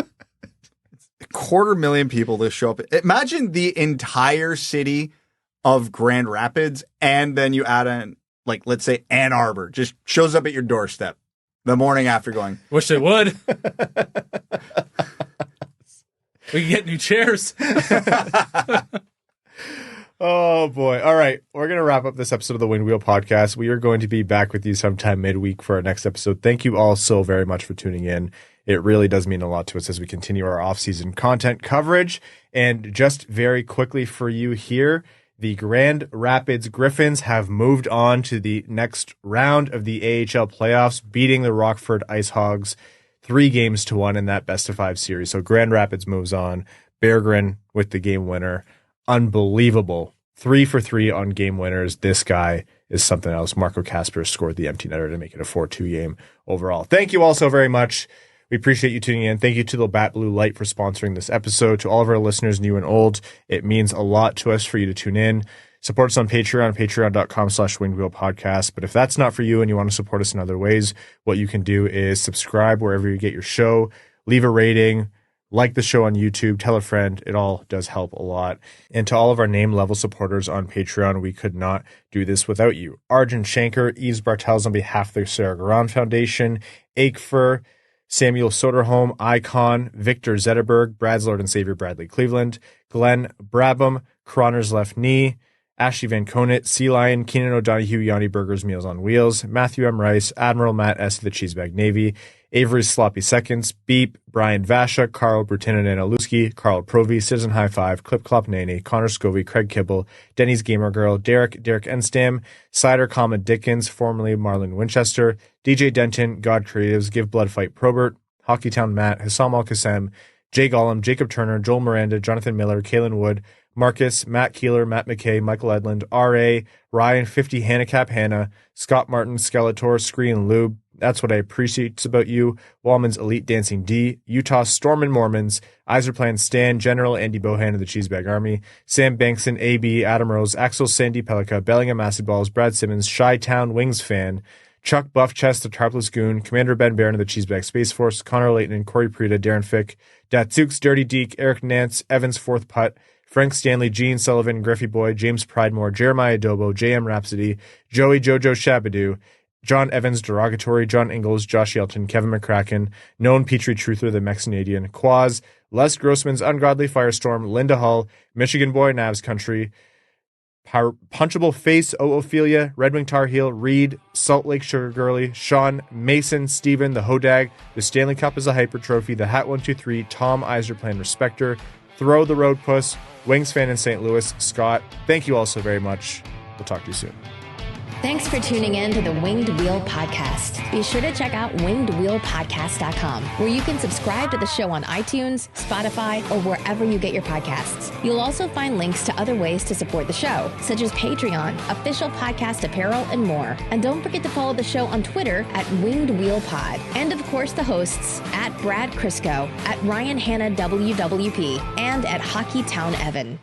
250,000 people to show up. Imagine the entire city of Grand Rapids, and then you add in, like, let's say Ann Arbor, just shows up at your doorstep the morning after going, wish they would. We can get new chairs. Oh, boy. All right. We're going to wrap up this episode of the Wind Wheel Podcast. We are going to be back with you sometime midweek for our next episode. Thank you all so very much for tuning in. It really does mean a lot to us as we continue our off-season content coverage. And just very quickly for you here, the Grand Rapids Griffins have moved on to the next round of the AHL playoffs, beating the Rockford Ice Hogs 3-1 in that best-of-5 series. So Grand Rapids moves on. Berggren with the game winner. Unbelievable. 3 for 3 on game winners. This guy is something else. Marco Kasper scored the empty netter to make it a 4-2 game overall. Thank you all so very much. We appreciate you tuning in. Thank you to the Bat Blue Light for sponsoring this episode. To all of our listeners, new and old, it means a lot to us for you to tune in. Support us on Patreon, patreon.com/wingedwheelpodcast. But if that's not for you and you want to support us in other ways, what you can do is subscribe wherever you get your show, leave a rating, like the show on YouTube, tell a friend. It all does help a lot. And to all of our name level supporters on Patreon, we could not do this without you. Arjun Shankar, Yves Bartels on behalf of the Sarah Garan Foundation, Aikfer, Samuel Soderholm, Icon, Victor Zetterberg, Brad's Lord and Savior Bradley Cleveland, Glenn Brabham, Croner's Left Knee, Ashley Van Conant, Sea Lion, Keenan O'Donohue, Yanni Burgers, Meals on Wheels, Matthew M. Rice, Admiral Matt S. of the Cheesebag Navy, Avery's Sloppy Seconds, Beep, Brian Vasha, Carl Brutanen and Aluski, Carl Provy, Citizen High Five, Clip Clop Nene, Connor Scovey, Craig Kibble, Denny's Gamer Girl, Derek Enstam, Cider, Dickens, formerly Marlon Winchester, DJ Denton, God Creatives, Give Blood Fight Probert, Hockeytown Matt, Hassam Al Qassem, Jay Gollum, Jacob Turner, Joel Miranda, Jonathan Miller, Kalen Wood, Marcus, Matt Keeler, Matt McKay, Michael Edlund, R.A., Ryan 50, Handicap Hannah, Scott Martin, Skeletor, Screen Lube, That's What I Appreciate About You, Wallman's Elite Dancing D, Utah Storm and Mormons, Iserplan Stan, General Andy Bohan of the Cheesebag Army, Sam Bankson, AB, Adam Rose, Axel Sandin Pellikka, Bellingham Acid Balls, Brad Simmons, Chi-Town Wings Fan, Chuck Buff Chest, the Tarpless Goon, Commander Ben Barron of the Cheesebag Space Force, Connor Layton and Corey Prida, Darren Fick, Datsukes, Dirty Deke, Eric Nance, Evans Fourth Putt, Frank Stanley, Gene Sullivan, Griffey Boy, James Pridemore, Jeremiah Adobo, JM Rhapsody, Joey Jojo Shabadoo, John Evans Derogatory, John Ingalls, Josh Yelton, Kevin McCracken, Known Petrie Truther, the Mex-Canadian, Quaz, Les Grossman's Ungodly Firestorm, Linda Hull, Michigan Boy, Navs Country, Punchable Face, Ophelia, Red Wing Tar Heel, Reed, Salt Lake Sugar Girly, Sean, Mason, Steven, the Hodag, the Stanley Cup is a Hyper Trophy, the Hat 123, Tom Iserplan Respecter, Throw the Road Puss, Wings Fan in St. Louis, Scott. Thank you all so very much. We'll talk to you soon. Thanks for tuning in to the Winged Wheel Podcast. Be sure to check out wingedwheelpodcast.com, where you can subscribe to the show on iTunes, Spotify, or wherever you get your podcasts. You'll also find links to other ways to support the show, such as Patreon, official podcast apparel, and more. And don't forget to follow the show on Twitter at Winged Wheel Pod. And of course, the hosts at Brad Crisco, at Ryan Hanna WWP, and at Hockeytown Evan.